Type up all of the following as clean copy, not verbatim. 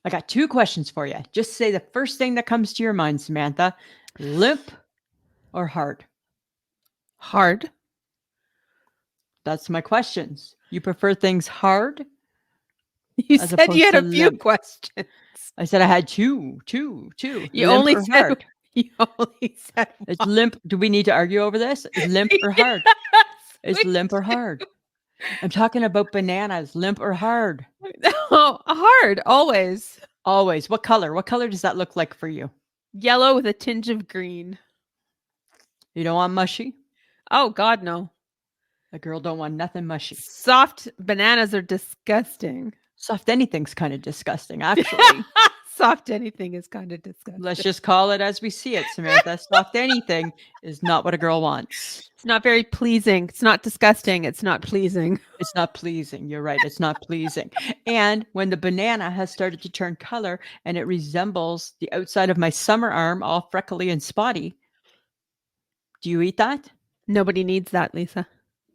I got 2 questions for you. Just say the first thing that comes to your mind, Samantha. Limp or hard? Hard. That's my questions. You prefer things hard You as said you opposed had to a few limp? questions. I said I had two. You Limp only or said hard? you only said It's one. limp. Do we need to argue over this? Is limp or hard? Yes, It's we limp or hard. I'm talking about bananas. Limp or hard? No, hard always. Always. What color? What color does that look like for you? Yellow with a tinge of green. You don't want mushy? Oh God, no. A girl don't want nothing mushy. Soft bananas are disgusting. Soft anything's kind of disgusting, actually. Soft anything is kind of disgusting. Let's just call it as we see it, Samantha. Soft anything is not what a girl wants. It's not very pleasing. It's not disgusting. It's not pleasing. It's not pleasing. You're right. It's not pleasing. And when the banana has started to turn color and it resembles the outside of my summer arm, all freckly and spotty, do you eat that? Nobody needs that, Lisa.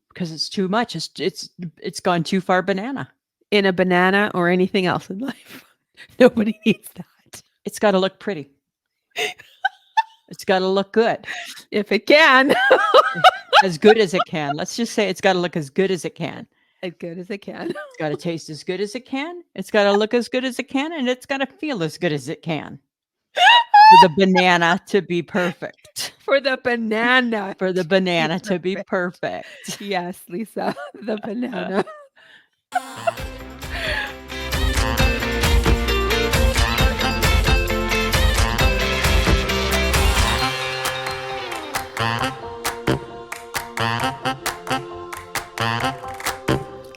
Because it's too much. It's gone too far banana. In a banana or anything else in life. Nobody needs that. It's got to look pretty. It's got to look good. If it can. As good as it can. Let's just say it's got to look as good as it can. As good as it can. It's got to taste as good as it can. It's got to look as good as it can. And it's got to feel as good as it can. For the banana to be perfect. For the banana. For the banana to be perfect. Yes, Lisa. The banana.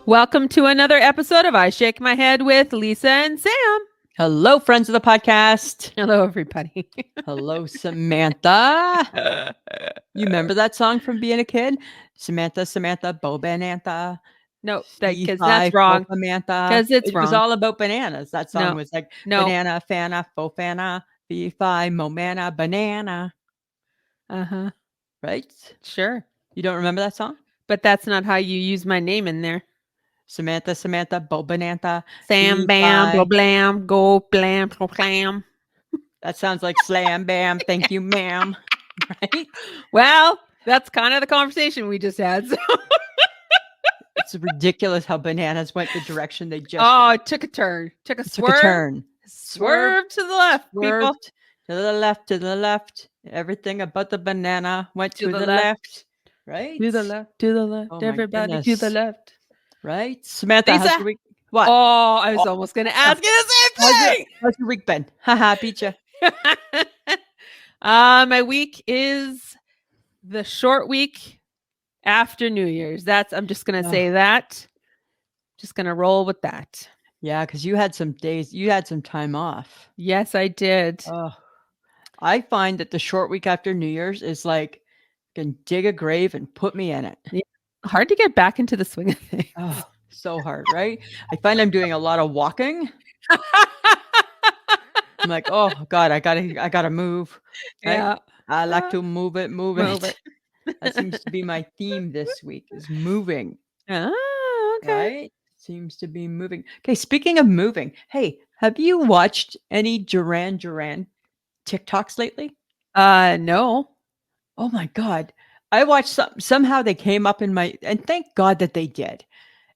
Welcome to another episode of I Shake My Head with Lisa and Sam. Hello, friends of the podcast. Hello, everybody. Hello, Samantha. You remember that song from being a kid? Samantha, Bobanantha. No, because that's wrong. Because it's wrong. It was all about bananas. That song No. was like No. banana, fana, fofana, fi, momana, banana. Uh-huh. Right? Sure. You don't remember that song? But that's not how you use my name in there. Samantha, Bobanantha. Sam, bam, blah, blam, go, blam, blah, blam. That sounds like slam, bam, thank you, ma'am. Right? Well, that's kind of the conversation we just had. So. It's ridiculous how bananas went the direction they just went. It took a turn. Took a swerve. Swerve to the left, people. To the left. Everything about the banana went to the left. Right? To the left. Oh, everybody to the left. Right? Samantha, Lisa? how's your week? What? Oh, I was almost going to ask you the same thing. How's your week been? Haha, beat you. My week is the short week after New Year's. I'm just going to say that. Just going to roll with that. Yeah, because you had some days, you had some time off. Yes, I did. I find that the short week after New Year's is like, can dig a grave and put me in it. Yeah. Hard to get back into the swing of things. Oh, so hard, right? I find I'm doing a lot of walking. I'm like, oh God, I gotta move. Right? Yeah. I like to move it. That seems to be my theme this week is moving. Oh, okay. Right? Seems to be moving. Okay, speaking of moving, hey, have you watched any Duran Duran TikToks lately? No. Oh my God. I watched somehow they came up in my, and thank God that they did.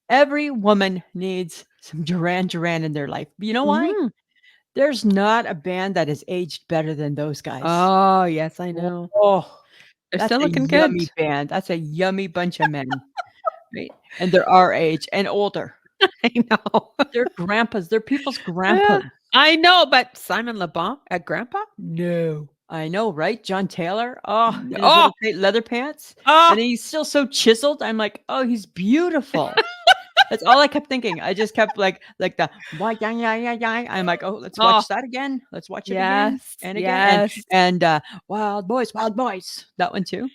Every woman needs some Duran Duran in their life. You know why? Mm-hmm. There's not a band that has aged better than those guys. Oh, yes, I know. Oh, they're still looking good. Yummy good. Band. That's a yummy bunch of men. Right? And they're our age and older. I know. They're grandpas. They're people's grandpas. I know, but Simon Le Bon at grandpa? No. I know, right? John Taylor. Oh, in his Oh. little tight leather pants. Oh. And he's still so chiseled. I'm like, oh, he's beautiful. That's all I kept thinking. I just kept like the why yang yang yang yang. I'm like, oh, let's watch that again. Let's watch it again and again. And Wild Boys. That one too.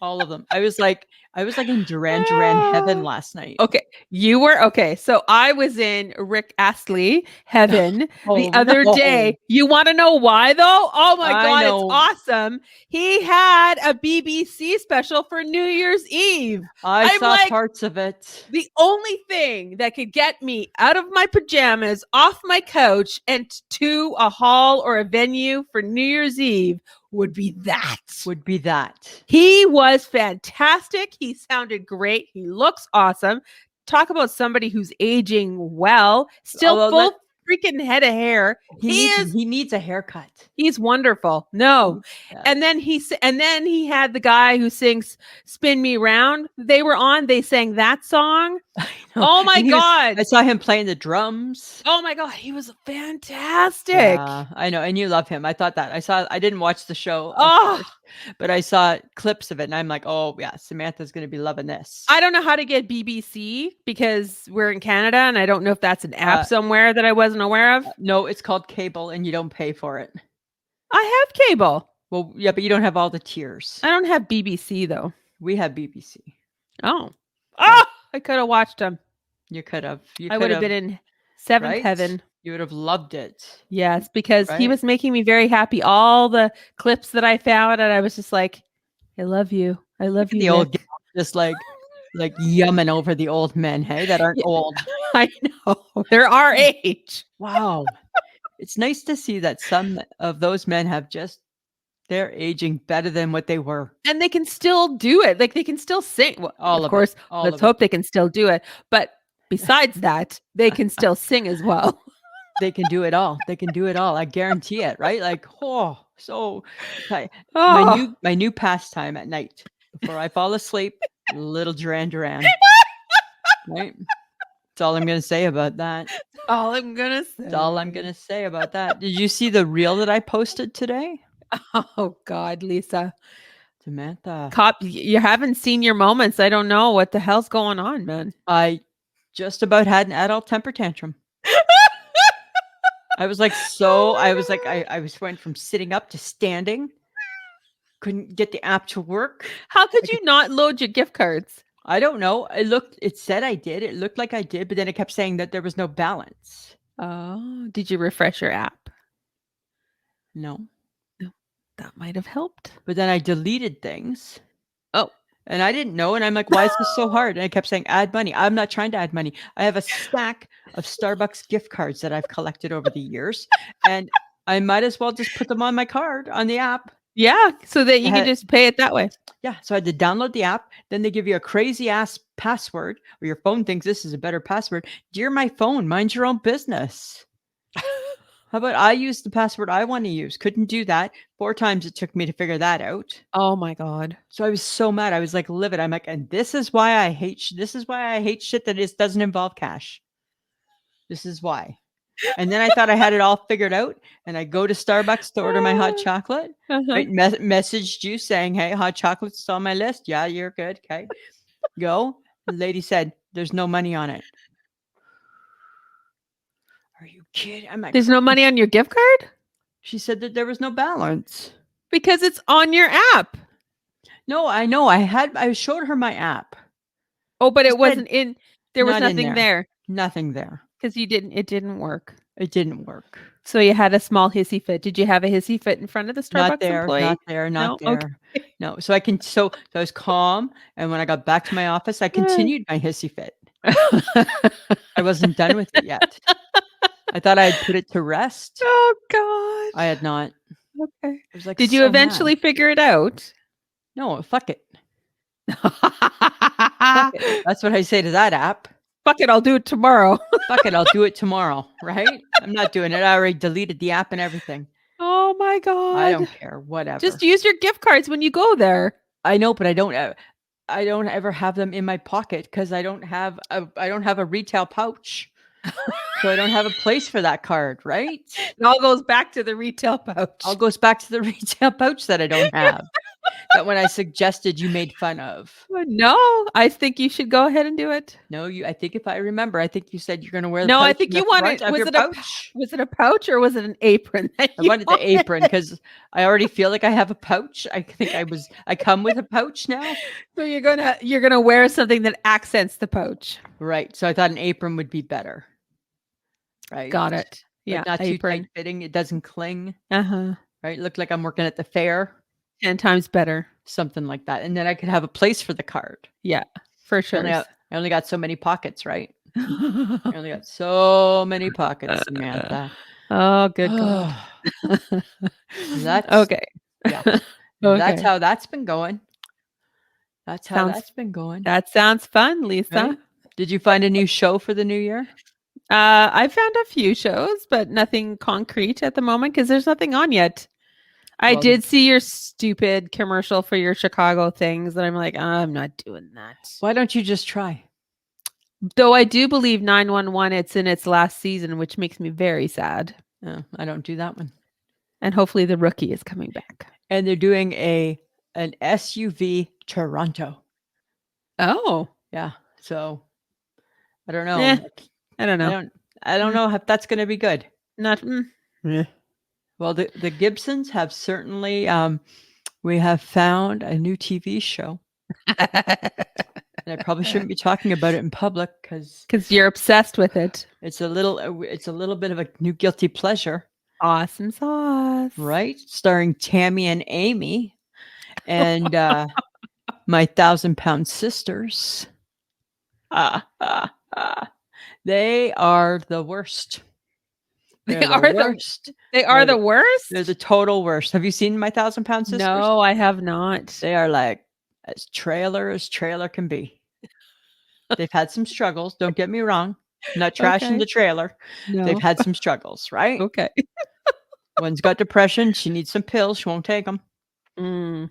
All of them. I was like in Duran heaven last night. Okay, you were okay. So I was in Rick Astley heaven the Oh, other no. day. You want to know why though? Oh my I god, it's know. awesome. He had a BBC special for New Year's Eve. I I'm saw like, parts of it. the only thing that could get me out of my pajamas, off my couch, and to a hall or a venue for New Year's Eve would be that. Would be that. He was fantastic. He sounded great. He looks awesome. Talk about somebody who's aging well, still Although full freaking head of hair. he needs a haircut. He's wonderful. No. Yeah. And then he had the guy who sings Spin Me Round. They sang that song. Oh my god. I saw him playing the drums. Oh my god, he was fantastic. Yeah, I know, and you love him. I thought that. I didn't watch the show, Oh, but I saw clips of it, and I'm like, oh yeah, Samantha's gonna be loving this. I don't know how to get BBC because we're in Canada, and I don't know if that's an app somewhere that I wasn't aware of. No, it's called cable, and you don't pay for it. I have cable. Well, yeah, but you don't have all the tiers. I don't have BBC though. We have BBC. Oh, I could have watched them. You could have. I would have been in seventh heaven. You would have loved it. Yes, because he was making me very happy. All the clips that I found, and I was just like, I love you. I love you. The old gal just like yumming over the old men, hey, that aren't old. I know. They're our age. Wow. It's nice to see that some of those men they're aging better than what they were. And they can still do it. Like they can still sing. Well, of course, let's hope they can still do it. But besides that, they can still sing as well. They can do it all. They can do it all. I guarantee it, right? Like, my new pastime at night before I fall asleep, little Duran. Right? That's all I'm going to say about that. All I'm going to say. That's all I'm going to say about that. Did you see the reel that I posted today? Oh, God, Lisa. Samantha. You haven't seen your moments. I don't know what the hell's going on, man. I just about had an adult temper tantrum. I was like, I went from sitting up to standing. Couldn't get the app to work. How could you not load your gift cards? I don't know. It said I did. It looked like I did, but then it kept saying that there was no balance. Oh, did you refresh your app? No. That might have helped. But then I deleted things. Oh. And I didn't know. And I'm like, why is this so hard? And I kept saying, add money. I'm not trying to add money. I have a stack of Starbucks gift cards that I've collected over the years. And I might as well just put them on my card on the app. Yeah. So that you can just pay it that way. Yeah. So I had to download the app. Then they give you a crazy ass password, or your phone thinks this is a better password. Dear my phone, mind your own business. How about I use the password I want to use? Couldn't do that. 4 times it took me to figure that out. Oh my God. So I was so mad. I was like livid. I'm like, and this is why I hate shit that doesn't involve cash. This is why. And then I thought I had it all figured out. And I go to Starbucks to order my hot chocolate. Right? Messaged you saying, hey, hot chocolate's on my list. Yeah, you're good. Okay. Go. The lady said, there's no money on it. Are you kidding? I'm like, there's no money on your gift card? She said that there was no balance. Because it's on your app. No, I know. I showed her my app. Oh, but it wasn't in. There was nothing there. Nothing there. Because it didn't work. It didn't work. So you had a small hissy fit. Did you have a hissy fit in front of the Starbucks employee? Not there. Okay. No. So so I was calm. And when I got back to my office, I continued my hissy fit. I wasn't done with it yet. I thought I had put it to rest. Oh God. I had not. Okay. I was like, did you eventually figure it out? No, fuck it. Fuck it. That's what I say to that app. Fuck it, I'll do it tomorrow. Fuck it, I'll do it tomorrow, right? I'm not doing it. I already deleted the app and everything. Oh my God. I don't care. Whatever. Just use your gift cards when you go there. I know, but I don't ever have them in my pocket because I don't have a retail pouch. So I don't have a place for that card, right? It all goes back to the retail pouch. All goes back to the retail pouch that I don't have. that when I suggested you made fun of. No, I think you should go ahead and do it. No, I think if I remember, I think you said you're going to wear the No, I pouch think in the you wanted. front of your pouch. Was it a pouch or was it an apron that I you wanted the wanted? apron because I already feel like I have a pouch. I think I come with a pouch now. So you're gonna wear something that accents the pouch. Right. So I thought an apron would be better. Right. Got it. Yeah, Like not too apron. tight fitting. It doesn't cling. Uh-huh. Right. Look like I'm working at the fair. 10 times better. Something like that. And then I could have a place for the card. Yeah, for sure. I only got so many pockets, right? I only got so many pockets, Samantha. Oh, good God. That's Okay. yeah. Okay. That's how that's been going. That's how Sounds- that's been going. That sounds fun, Lisa. Right? Did you find a new show for the new year? I found a few shows, but nothing concrete at the moment because there's nothing on yet. I Well, did see your stupid commercial for your Chicago things, and I'm like, I'm not doing that. Why don't you just try? Though I do believe 911, it's in its last season, which makes me very sad. Oh, I don't do that one. And hopefully the rookie is coming back. And they're doing an SUV Toronto. Oh. Yeah. So I don't know. I don't know. I don't know if that's going to be good. Not. Well, the Gibsons have certainly. We have found a new TV show, and I probably shouldn't be talking about it in public because you're obsessed with it. it's a little bit of a new guilty pleasure. Awesome sauce, right? Starring Tammy and Amy, and my 1,000-pound sisters. They are the worst. They are the worst. They're the total worst. Have you seen my 1,000-pound sisters? No, I have not. They are like as trailer can be. They've had some struggles. Don't get me wrong. I'm not trashing the trailer. No. They've had some struggles, right? Okay. One's got depression. She needs some pills. She won't take them.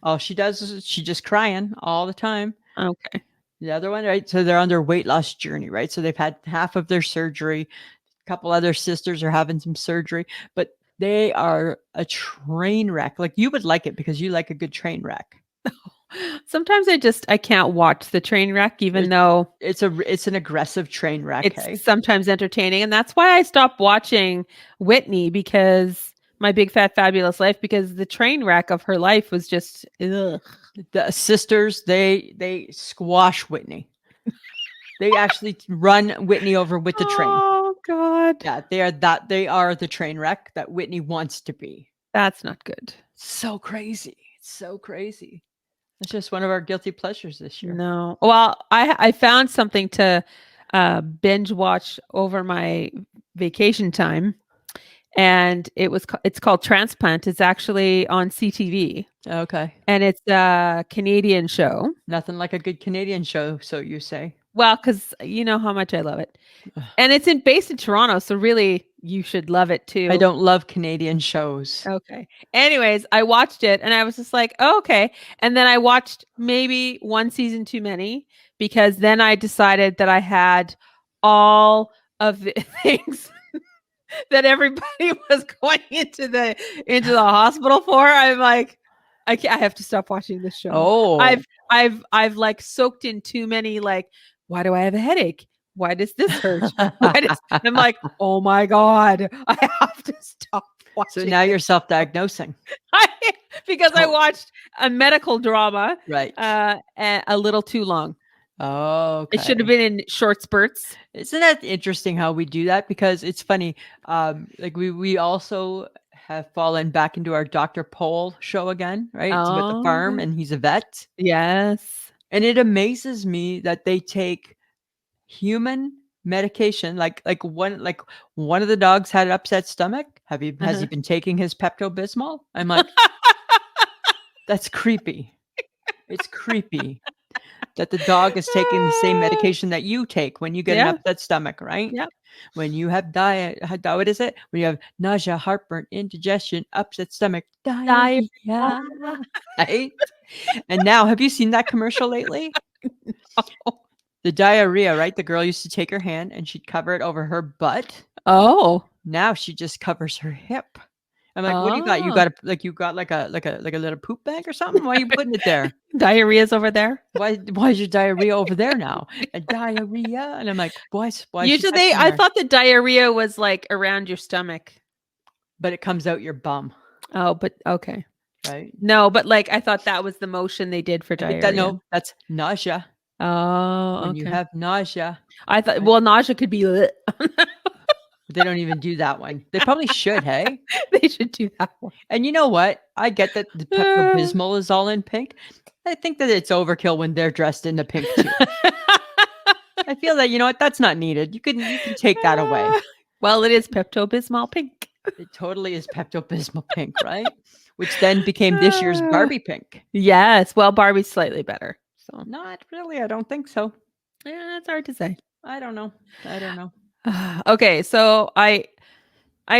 All she does is she's just crying all the time. Okay. The other one, right? So they're on their weight loss journey, right? So they've had half of their surgery. A couple other sisters are having some surgery, but they are a train wreck. Like you would like it because you like a good train wreck. Sometimes I can't watch the train wreck, even though it's an aggressive train wreck. It's sometimes entertaining, and that's why I stopped watching Whitney, because My Big Fat Fabulous Life, because the train wreck of her life was just ugh. The sisters, they squash Whitney. They actually run Whitney over with the train. Oh God! Yeah, they are the train wreck that Whitney wants to be. That's not good. So crazy. It's so crazy. It's just one of our guilty pleasures this year. No. Well, I found something to binge watch over my vacation time, and it's called Transplant. It's actually on CTV. Okay. And it's a Canadian show. Nothing like a good Canadian show, so you say. Well, because you know how much I love it. And it's based in Toronto, so really you should love it too. I don't love Canadian shows. Okay. Anyways, I watched it and I was just like, oh, okay. And then I watched maybe one season too many, because then I decided that I had all of the things that everybody was going into the hospital for. I'm like, I have to stop watching this show. Oh, I've like soaked in too many, like, why do I have a headache? Why does this hurt? I'm like, oh my God, I have to stop watching. So now you're self-diagnosing. Because I watched a medical drama, right? A little too long. Oh, okay. It should have been in short spurts. Isn't that interesting how we do that? Because it's funny. Like we also have fallen back into our Dr. Pole show again, right? It's about the farm, and he's a vet. Yes. And it amazes me that they take human medication, like one of the dogs had an upset stomach. Has he been taking his Pepto-Bismol? I'm like, that's creepy. It's creepy that the dog is taking the same medication that you take when you get an upset stomach, right? Yep. When you have what is it? When you have nausea, heartburn, indigestion, upset stomach, diarrhea. Right? And now, have you seen that commercial lately? No. The diarrhea, right? The girl used to take her hand and she'd cover it over her butt. Oh. Now she just covers her hip. I'm like, "What do you got? You Oh, got a you got like a little poop bag or something? Why are you putting it there? diarrhea's over there. Why is your diarrhea over there now? A diarrhea?" And I'm like, why is she Usually, touching I there?" thought the diarrhea was like around your stomach. But it comes out your bum, Oh, but okay. right? No, but like I thought that was the motion they did for I think that diarrhea. no, that's nausea. Oh, When you okay. have nausea, I thought, right? well, nausea could be lit. But they don't even do that one. They probably should, hey? They should do that one. And you know what? I get that the Pepto-Bismol is all in pink. I think that it's overkill when they're dressed in the pink too. I feel that, you know what? That's not needed. You can take that away. Well, it is Pepto-Bismol pink. It totally is Pepto-Bismol pink, right? Which then became this year's Barbie pink. Yes. Well, Barbie's slightly better. So, Not really, I don't think so. yeah, that's hard to say. I don't know. I don't know. Okay, so I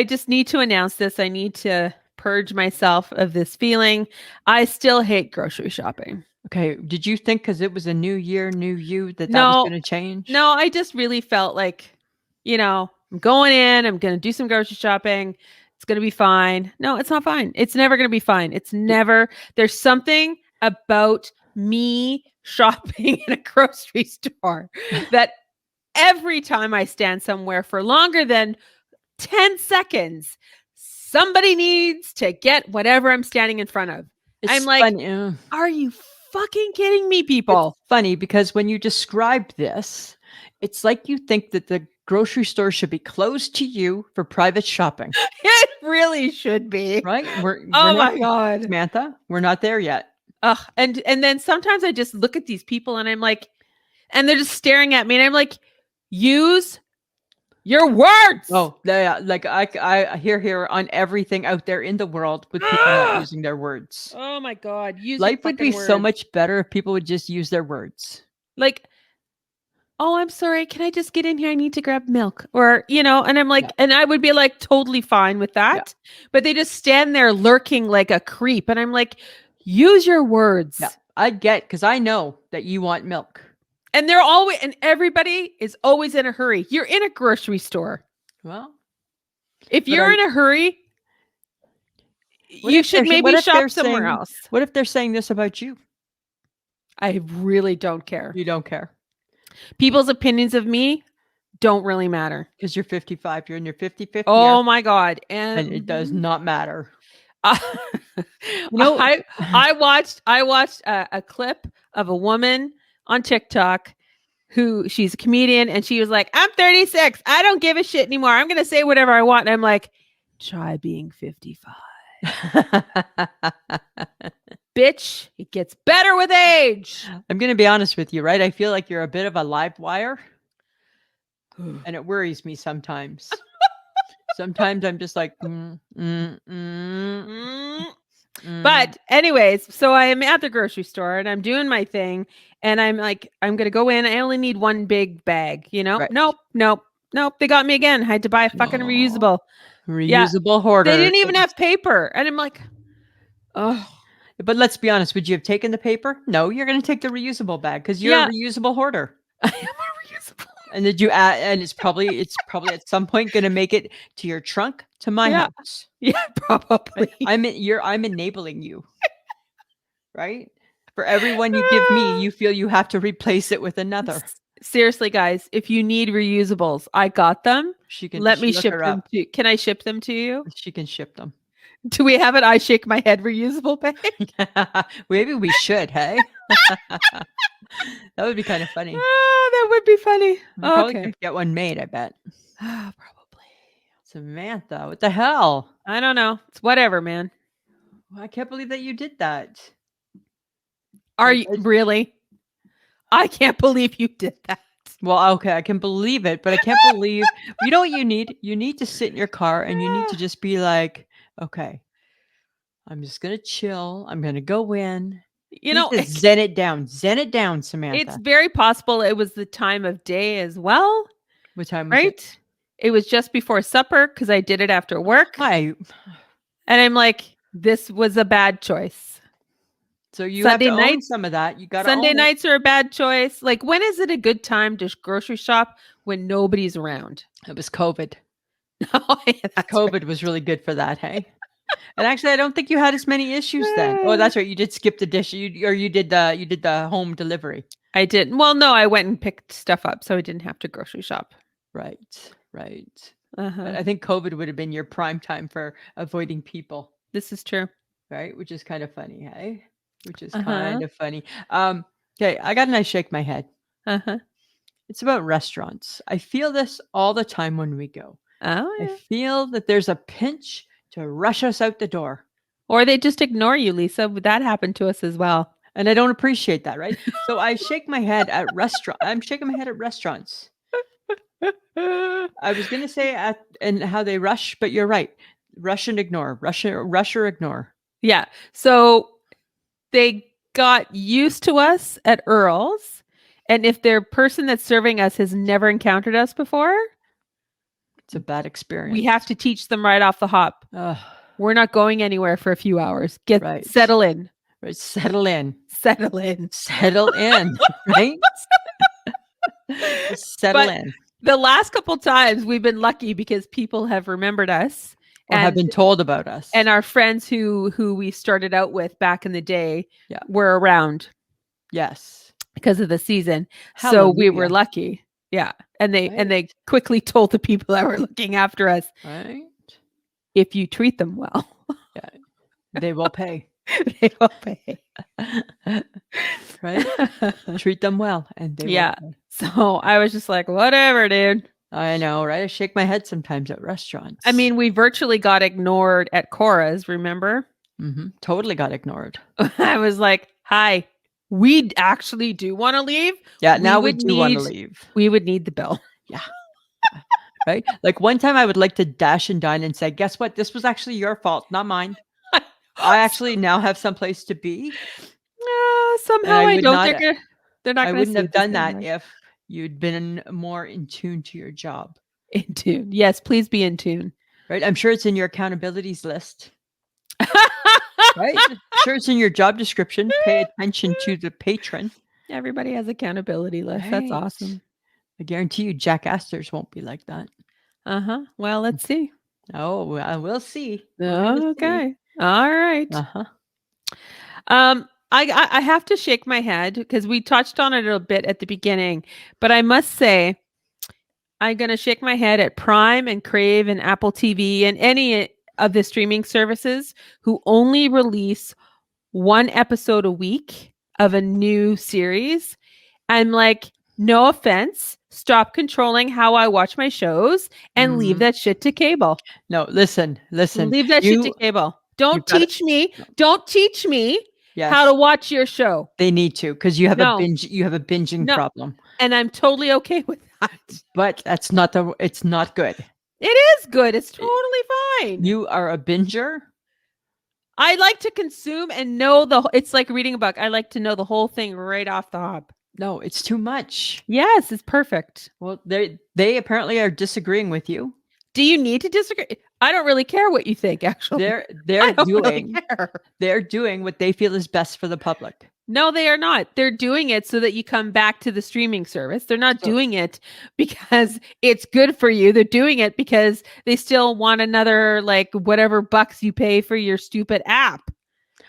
just need to announce this. I need to purge myself of this feeling. I still hate grocery shopping. Okay, did you think because it was a new year, new you, that was No, gonna change? no, I just really felt like, I'm going in, I'm going to do some grocery shopping. It's going to be fine. No, it's not fine. It's never going to be fine. It's never, there's something about me shopping in a grocery store that every time I stand somewhere for longer than 10 seconds, somebody needs to get whatever I'm standing in front of. It's I'm like, funny. are you fucking kidding me, people? It's funny because when you describe this, it's like you think that the grocery store should be closed to you for private shopping, It really should be. right? We're Oh not, my God. Samantha, we're not there yet. Ugh. And then sometimes I just look at these people and I'm like, and they're just staring at me and I'm like, use your words. Oh, yeah, like I hear here on everything out there in the world with people not using their words. Oh my God. Use Life your would be fucking so words. much better if people would just use their words. Like, oh, I'm sorry. Can I just get in here? I need to grab milk. Or, and I'm like, Yeah. and I would be like totally fine with that. But they just stand there lurking like a creep. And I'm like, use your words. Yeah, I get because I know that you want milk. And they're always, and everybody is always in a hurry. You're in a grocery store. Well, If you're in a hurry, what you if should they're- maybe what if shop they're somewhere saying- else. What if they're saying this about you? I really don't care. You don't care People's opinions of me don't really matter. because you're 55. You're in your 55th Oh year, my God. and it does not matter. know, I watched a clip of a woman on TikTok who she's a comedian and she was like, I'm 36. I don't give a shit anymore. I'm going to say whatever I want. And I'm like, try being 55. Bitch, it gets better with age. I'm going to be honest with you, right? I feel like you're a bit of a live wire, and it worries me sometimes. Sometimes I'm just like, But anyways, so I am at the grocery store and I'm doing my thing and I'm like, I'm going to go in. I only need one big bag, Right. Nope. They got me again. I had to buy a fucking Aw. reusable. reusable hoarder. They didn't even have paper. And I'm like, oh, But let's be honest. Would you have taken the paper? No, you're going to take the reusable bag because you're Yeah. a reusable hoarder. I am a reusable. And did you add? And it's probably at some point going to make it to your trunk to my Yeah. house. Yeah, probably. I'm enabling you, right? For every one you give me, you feel you have to replace it with another. Seriously, guys, if you need reusables, I got them. She can Let me look ship her them up. to you. Can I ship them to you? She can ship them. Do we have an I shake my head reusable bag? Maybe we should. Hey, that would be kind of funny. Oh, that would be funny. We probably Okay. could get one made. I bet. Probably. Samantha, what the hell? I don't know. It's whatever, man. I can't believe that you did that. Are Like, you really? I can't believe you did that. Well, okay, I can believe it, but I can't believe. You know what you need? You need to sit in your car and you need to just be like, okay, I'm just gonna chill. I'm gonna go in. You know, need to zen it down. Zen it down, Samantha. it's very possible it was the time of day as well, What time was it? right? It was just before supper because I did it after work. Hi. And I'm like, this was a bad choice. So you Sunday have to own night- some of that. You got Sunday nights are a bad choice. Like, when is it a good time to grocery shop when nobody's around? It was COVID. Oh, yeah, that's right. COVID was really good for that. Hey. And actually, I don't think you had as many issues then. Oh, that's right. You did skip the dish. You did the home delivery. I didn't. Well, no, I went and picked stuff up, so I didn't have to grocery shop. Right. Right. But Uh-huh. I think COVID would have been your prime time for avoiding people, This is true. right? Which is kind of funny, hey? Which is Uh-huh. kind of funny. Okay, I got a nice shake my head. Uh-huh. It's about restaurants. I feel this all the time when we go. Oh, I yeah. feel that there's a pinch to rush us out the door. Or they just ignore you, Lisa. That happened to us as well. And I don't appreciate that, right? So I shake my head at I'm shaking my head at restaurants. I was gonna say at and how they rush, but you're right. Rush and ignore. Rush or ignore. Yeah. So they got used to us at Earl's. And if their person that's serving us has never encountered us before, It's a bad experience. we have to teach them right off the hop. Ugh, We're not going anywhere for a few hours. Right. Settle in. right. Settle in. Settle in. Settle in. Right? Just settle But in. the last couple times we've been lucky because people have remembered us Or have been told about us. and our friends who we started out with back in the day Yeah. were around Yes. because of the season. So we were Hallelujah. lucky. Yeah. And they Right. quickly told the people that were looking after us, Right? if you treat them well, Yeah. They will pay. they will pay. Right? Treat them well and they Yeah. will pay. So I was just like, whatever, dude. I know, right? I shake my head sometimes at restaurants. I mean, we virtually got ignored at Cora's, remember? Totally got ignored. I was like, hi, we actually do want to leave. Yeah, We now we would do want to need- leave. We would need the bill. Right? Like one time I would like to dash and dine and say, guess what? This was actually your fault, not mine. I actually now have someplace to be. Somehow I I would don't. not- They're not I going to wouldn't see have it the done same that way. if you'd been more in tune to your job. In tune. Yes, please be in tune. Right? I'm sure it's in your accountabilities list. Right? Sure, it's in your job description. Pay attention to the patron. Everybody has accountability lists. That's Right. awesome. I guarantee you, Jack Astor's won't be like that. Uh-huh. Well, let's see. Oh, we'll see. We're gonna see. Okay. All right. Uh-huh. I have to shake my head because we touched on it a bit at the beginning, but I must say I'm going to shake my head at Prime and Crave and Apple TV and any of the streaming services who only release one episode a week of a new series. I'm like, no offense, stop controlling how I watch my shows and leave that shit to cable. No, listen. Leave that shit to cable. Don't teach me how to watch your show. They need to because you have No. a binge. You have a binging No. problem. And I'm totally okay with that. But that's not it's not good. It is good. It's totally fine. You are a binger. I like to consume and know it's like reading a book. I like to know the whole thing right off the hop. No, it's too much. Yes, it's perfect. Well, they apparently are disagreeing with you. Do you need to disagree? I don't really care what you think, actually. They're I don't doing really care. they're doing what they feel is best for the public. No, they are not. They're doing it so that you come back to the streaming service. They're not So- doing it because it's good for you. They're doing it because they still want another, like, whatever bucks you pay for your stupid app.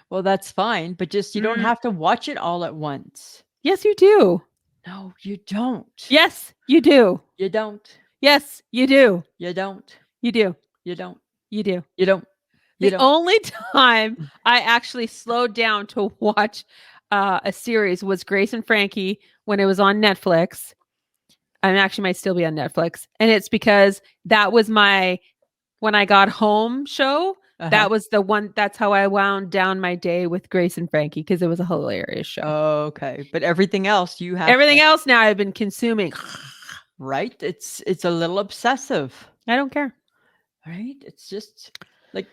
Well, that's fine, but just you don't have to watch it all at once. Yes, you do. No, you don't. Yes, you do. You don't. Yes, you do. You don't. You do. You don't. You do. You don't. You The don't. only time I actually slowed down to watch a series was Grace and Frankie when it was on Netflix. I actually might still be on Netflix. And it's because that was my when I got home show. Uh-huh. That was the one. That's how I wound down my day with Grace and Frankie because it was a hilarious show. Okay, but everything else you have. Everything else now I've been consuming. Right? It's a little obsessive. I don't care. Right? It's just like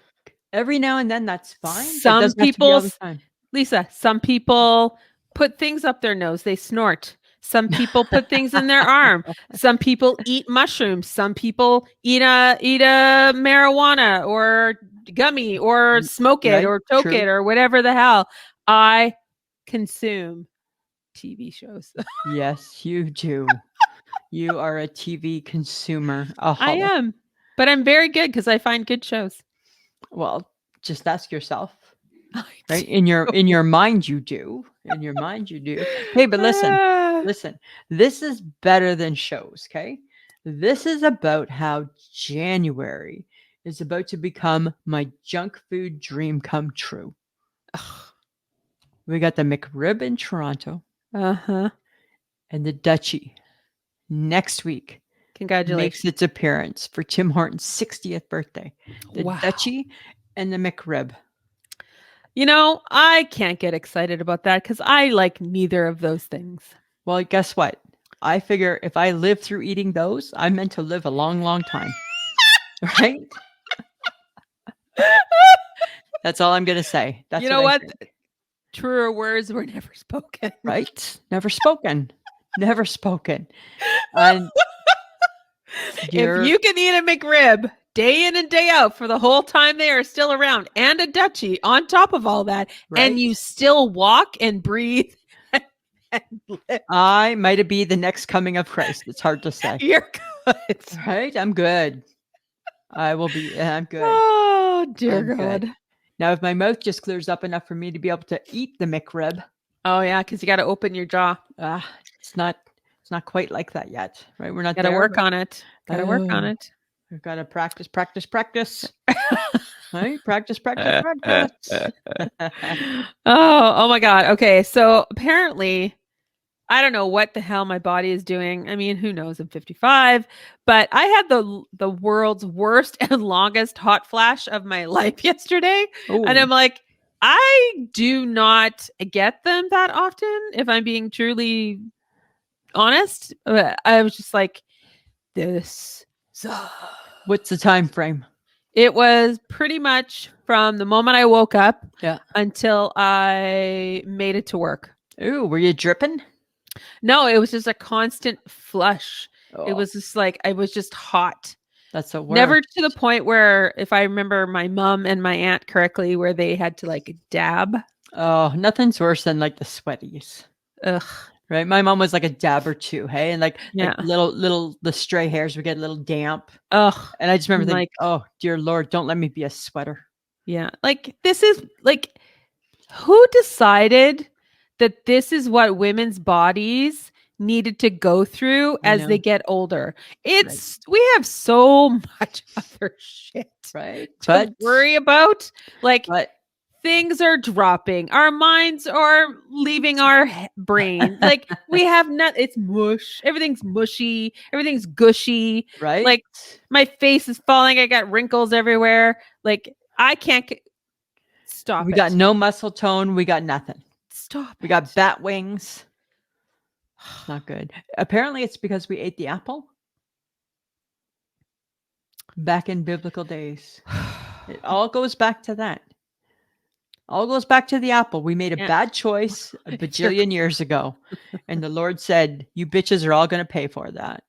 every now and then that's fine. but it Some doesn't have to be all the people's- time. Lisa, some people put things up their nose. They snort. Some people put things in their arm. Some people eat mushrooms. Some people eat a marijuana or gummy or smoke it Right, or toke true. it or whatever the hell. I consume TV shows. Yes, you do. You are a TV consumer. I am, but I'm very good because I find good shows. Well, Just ask yourself, I right? do. In your mind you do. In your mind you do. Okay, but listen. Ah, Listen. This is better than shows, okay? This is about how January is about to become my junk food dream come true. ugh. We got the McRib in Toronto Uh-huh. and the Dutchie next week makes Congratulations. its appearance for Tim Hortons' 60th birthday. The Wow. Dutchie and the McRib. You know, I can't get excited about that because I like neither of those things. Well, guess what? I figure if I live through eating those, I'm meant to live a long, long time. Right? That's all I'm going to say. You That's what know I what? think. Truer words were never spoken. Right? Never spoken. Never spoken. And If you're you can eat a McRib day in and day out for the whole time they are still around, and a Dutchie on top of all that, and right. you still walk and breathe and live, I might be the next coming of Christ. It's hard to say. you're good. Right? I'm good. I will be. I'm good. Oh, dear I'm good. God. Now, if my mouth just clears up enough for me to be able to eat the McRib, Oh, yeah, because you got to open your jaw. ah, it's not. It's not quite like that yet, right? We're not Got to there, work but on it. Got to work on it. we've got to practice, practice, practice. Right? Practice, practice, practice. Oh my God. Okay. So apparently, I don't know what the hell my body is doing. I mean, who knows? I'm 55, but I had the world's worst and longest hot flash of my life yesterday, and Oh, I'm like, I do not get them that often. If I'm being truly honest, I was just like, this sucks. what's the time frame? It was pretty much from the moment I woke up Yeah. until I made it to work. Ooh, were you dripping? No, it was just a constant flush. It Oh, was just like I was just hot. that's the Never worst. to the point where, if I remember my mom and my aunt correctly, where they had to like dab. Oh, nothing's worse than like the sweaties. Ugh. Right? My mom was like a dab or two, hey? And like Yeah. little the stray hairs would get a little damp. Ugh. And I just remember I'm thinking, like, "Oh, dear Lord, don't let me be a sweater." yeah. Like this is like, who decided that this is what women's bodies needed to go through I as they know, get older? right? We have so much other shit Right? to worry about. Like, But things are dropping. Our minds are leaving our brain. Like, we have not, it's mush. Everything's mushy. Everything's gushy. right? Like, my face is falling. I got wrinkles everywhere. Like, I can't stop We got it. no muscle tone, we got nothing. Stop We it. got bat wings. It's not good. Apparently it's because we ate the apple back in biblical days. It all goes back to that. All goes back to the apple. We made a Yeah. bad choice a It's your bajillion years ago. And the Lord said, "You bitches are all going to pay for that."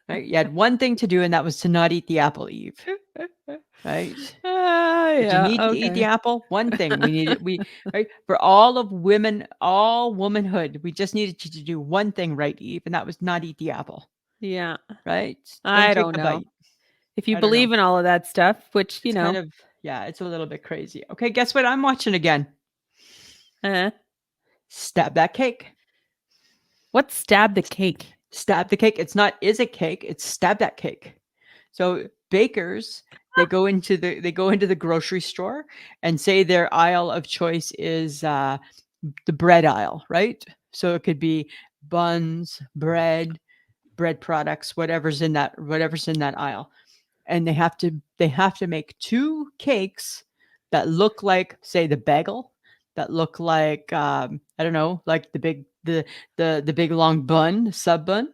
Right? You had one thing to do, and that was to not eat the apple, Eve. Right? Did you yeah. need to eat the Okay. apple? One thing we needed, we right for all of women, all womanhood, we just needed you to do one thing right, Eve, and that was not eat the apple. Yeah. Right? Don't I take don't the know. bite. If you I don't know. believe in all of that stuff, which, It's kind of yeah, it's a little bit crazy. Okay, guess what I'm watching again? uh, Stab that cake. what stab the cake? Stab the cake. It's not is it cake, it's stab that cake. So bakers, they go into the grocery store and say their aisle of choice is the bread aisle, right? So it could be buns, bread products, whatever's in that aisle. And they have to make two cakes that look like, say, the bagel, that look like I don't know, like the big long bun, sub bun.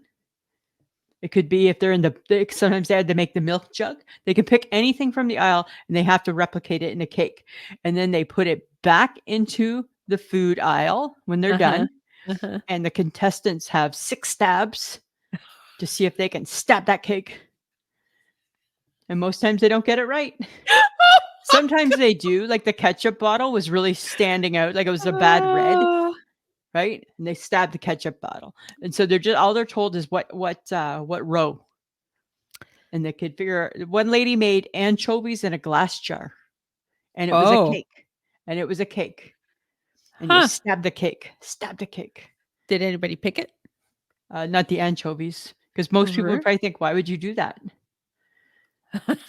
It could be if they're in sometimes they had to make the milk jug. They can pick anything from the aisle and they have to replicate it in a cake. And then they put it back into the food aisle when they're Uh-huh. done. Uh-huh. And the contestants have 6 stabs to see if they can stab that cake. And most times they don't get it right. Sometimes they do. Like the ketchup bottle was really standing out, like it was a bad red, Oh, right? And they stabbed the ketchup bottle. And so they're just all they're told is what row. And they could figure one lady made anchovies in a glass jar. and it was a Oh, cake, and it was a cake, and you huh. stab the cake. Did anybody pick it? Not the anchovies, because most people would Mhm. probably think, "Why would you do that?"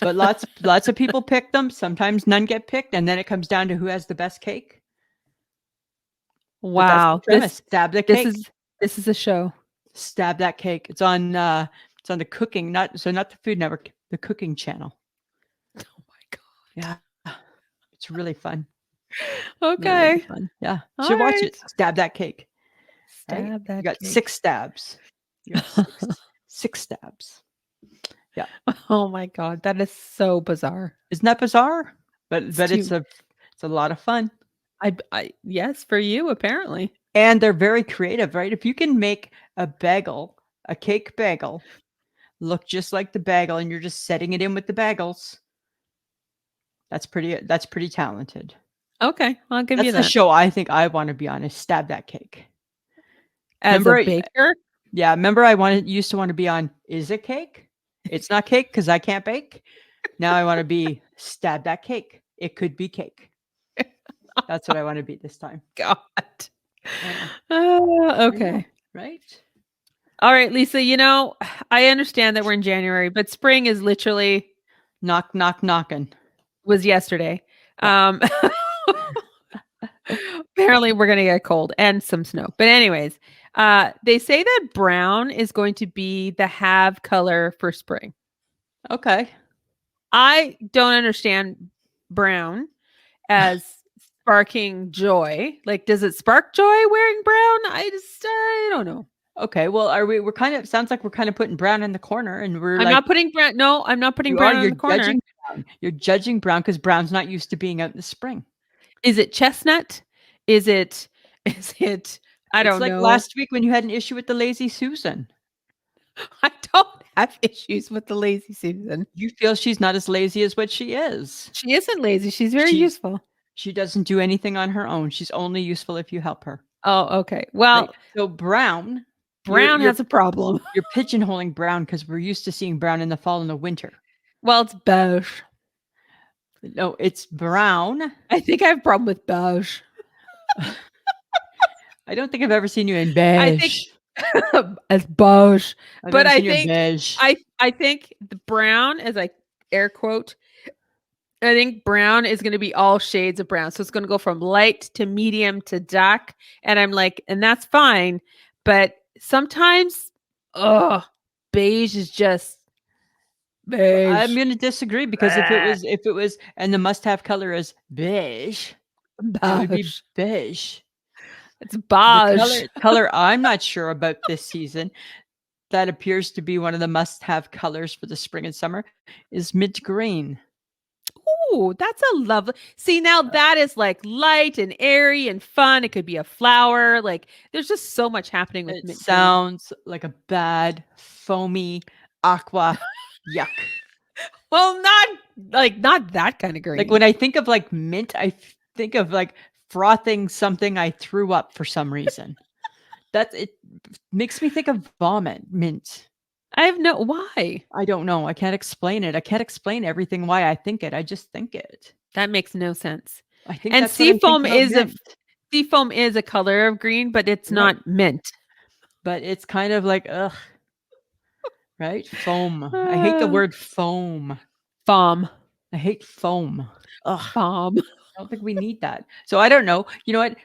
But lots of people pick them. Sometimes none get picked, and then it comes down to who has the best cake. But that's the Wow. premise. Stab the This cake. is this is a show. Stab that cake. It's on the cooking, not the Food Network, the cooking channel. Oh my god. Yeah. It's really fun. Really, really Okay. fun. Yeah. You All should watch it. right. Stab that cake. Right? Stab You that got cake. 6 stabs. You got 6 stabs. Yeah. Oh my god, that is so bizarre. Isn't that bizarre? It's But too it's a lot of fun. I yes, for you apparently. And they're very creative, right? If you can make a bagel, a cake bagel, look just like the bagel and you're just setting it in with the bagels, that's pretty talented. Okay, I'll give you That's the that. show I think I wanna be on is Stab That Cake. As a Remember baker? yeah, remember I used to wanna be on Is It Cake? It's not cake because I can't bake. Now I wanna be Stab That Cake. It could be cake. That's what I wanna be this time. God. I know. I know, Okay. right? All right, Lisa, I understand that we're in January, but spring is literally Knock, knock, knocking. was yesterday. Yeah. Um apparently we're going to get cold and some snow. But anyways, they say that brown is going to be the have color for spring. Okay. I don't understand brown as sparking joy. Like, does it spark joy wearing brown? I don't know. Okay, well, we're kind of sounds like we're kind of putting brown in the corner and we're I'm like, not putting brown. No, I'm not putting you are, brown in you're the corner. judging brown. You're judging brown because brown's not used to being out in the spring. Is it chestnut? Is it, is it, I It's don't like know. last week when you had an issue with the lazy Susan. I don't have issues with the lazy Susan. You feel she's not as lazy as what she is. She isn't lazy. She's very She's useful. she doesn't do anything on her own. She's only useful if you help her. Oh, okay. Right? Well, So brown, you're brown you're has a problem. you're pigeonholing brown because we're used to seeing brown in the fall and the winter. Well, it's beige. No, it's brown. I think I have a problem with beige. I don't think I've ever seen you in I think beige. as beige. I've But never I seen you in think beige. I think the brown, as I air quote, I think brown is going to be all shades of brown. So it's going to go from light to medium to dark. And I'm like, and that's fine. But sometimes, beige is just I'm beige. gonna disagree because Blah. if it was and the must-have color is beige, it would be Beige. beige. It's The beige. color I'm not sure about this season that appears to be one of the must-have colors for the spring and summer is mint green. Ooh, that's a lovely. See, now that is like light and airy and fun. It could be a flower. Like, there's just so much happening with It mint green. sounds like a bad, foamy, aqua yuck. Well, not that kind of Like, green. when I think of, like, mint, think of, like, frothing something I threw up for some reason. That's it makes me think of vomit, mint. I have no why. I don't know. I can't explain it. I can't explain everything why I think it. I just think it. That makes no sense. I think And that's what I think about mint. seafoam is a color of green, but it's Right. not mint. But it's kind of like, ugh, right? Foam. I hate the Uh, word foam. Foam. I hate foam. Ugh, Foam. I don't think we need that. So I don't know. You know what?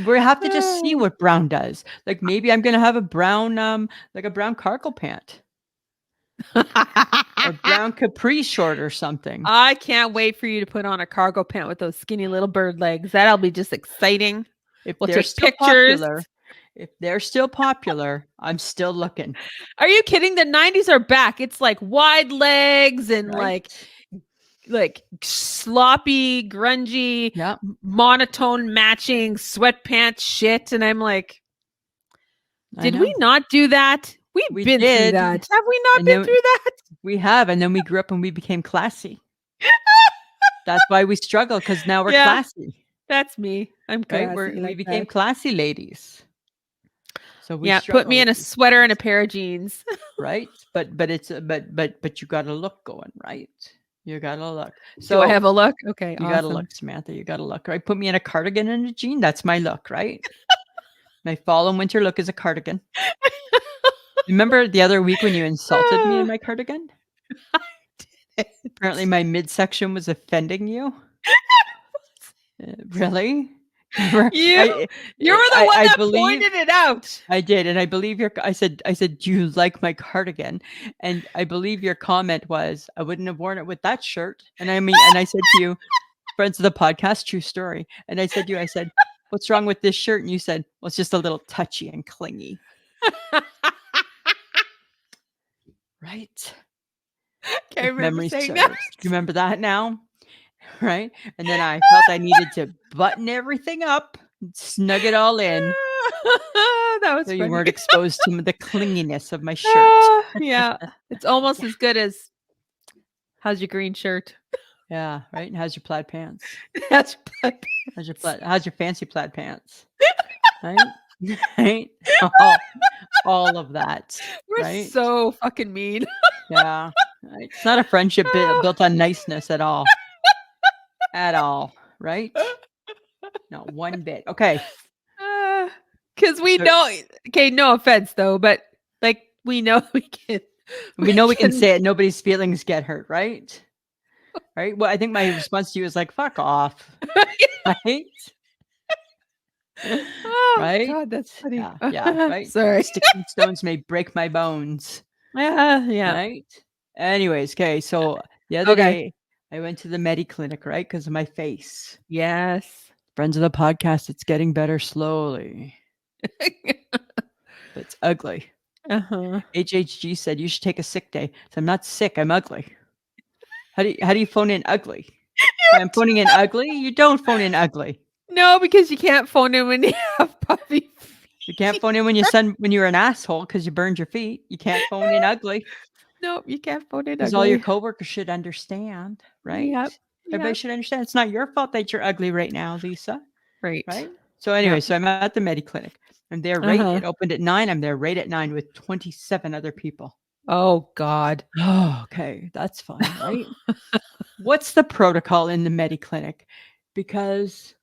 We have to just see what brown does. Like maybe I'm gonna have a brown, like a brown cargo pant or brown capri short or something. I can't wait for you to put on a cargo pant with those skinny little bird legs. That'll be just exciting. If We'll they're take still pictures. popular, if they're still popular, I'm still looking. Are you kidding? The 90s are back. It's like wide legs and Right? like sloppy, grungy, Yeah. monotone matching sweatpants shit. And I'm like, I did we know. not do that? We've We been through did. that. Have we not And been then through that? we have, and then we grew up and we became classy. That's why we struggle because now we're Yeah, classy, that's me. I'm right? classy We like became that. classy ladies. So we Yeah, put me struggle in a sweater and a pair of jeans. right? But it's but you got a look going, right? You gotta look. Do I So have a look? Okay, you gotta awesome. look, Samantha. You gotta look, right? Put me in a cardigan and a jean. That's my look, right? My fall and winter look is a cardigan. Remember the other week when you insulted me in my cardigan? Apparently my midsection was offending you. Really? Remember? You you were the one I that believe pointed it out. I did, and I believe your I said, "Do you like my cardigan?" And I believe your comment was, "I wouldn't have worn it with that shirt." And I said to you, friends of the podcast, true story. And I said to you, I said, "What's wrong with this shirt?" And you said, "Well, it's just a little touchy and clingy." Right? Can't If remember memory saying that. serves. You remember that now? Right? And then I felt I needed to button everything up, snug it all in, That so was you funny. weren't exposed to the clinginess of my shirt. Yeah. It's almost Yeah. as good as how's your green shirt? Yeah, right? And how's your plaid pants? That's blood How's your fancy plaid pants? Right? Right? All of that, We're right? so fucking mean. Yeah. Right? It's not a friendship built on niceness at all. At all, right? Not one bit. Okay. Because we So know. Okay, no offense though, but like we know we can. we know we can say it, nobody's feelings get hurt, right? Right? Well, I think my response to you is like, "Fuck off." Right? Oh Right? God, that's funny. Yeah, right? Sorry. "Sticks and stones may break my bones." Yeah. Right? Anyways, okay, so the other Okay. day, I went to the medi clinic, right, because of my face. Yes. Friends of the podcast, it's getting better slowly, but it's ugly. Uh-huh. HHG said, "You should take a sick day." So I'm not sick, I'm ugly. How do you phone in ugly? I'm phoning in ugly? You don't phone in ugly. No, because you can't phone in when you have puffy You can't feet. phone in when you're an asshole because you burned your feet. You can't phone in ugly Nope, you can't phone in because all your ugly. coworkers should understand, right? Yep. Everybody Yep. should understand. It's not your fault that you're ugly right now, Lisa, Right. right? So anyway, Yep. so I'm at the medi clinic. I'm there right Uh-huh. it opened at 9. I'm there right at 9 with 27 other people. Oh God. Oh, okay, that's fine, right? What's the protocol in the medi clinic? Because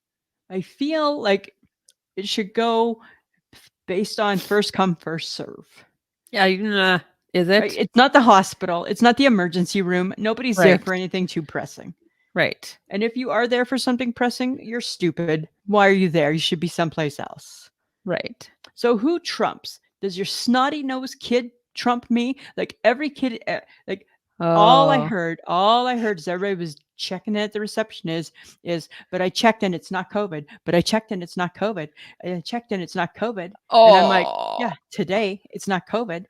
I feel like it should go based on first come, first serve. Yeah, is Right? it? It's not the hospital. It's not the emergency room. Nobody's there Right. for anything too pressing. Right. And if you are there for something pressing, you're stupid. Why are you there? You should be someplace else. Right. So who trumps? Does your snotty nosed kid trump me? Like every kid, like Oh. all I heard is everybody was checking at the reception but I checked and it's not COVID. But I checked and it's not COVID. I checked and it's not COVID. And I'm like, Oh. yeah, today it's not COVID.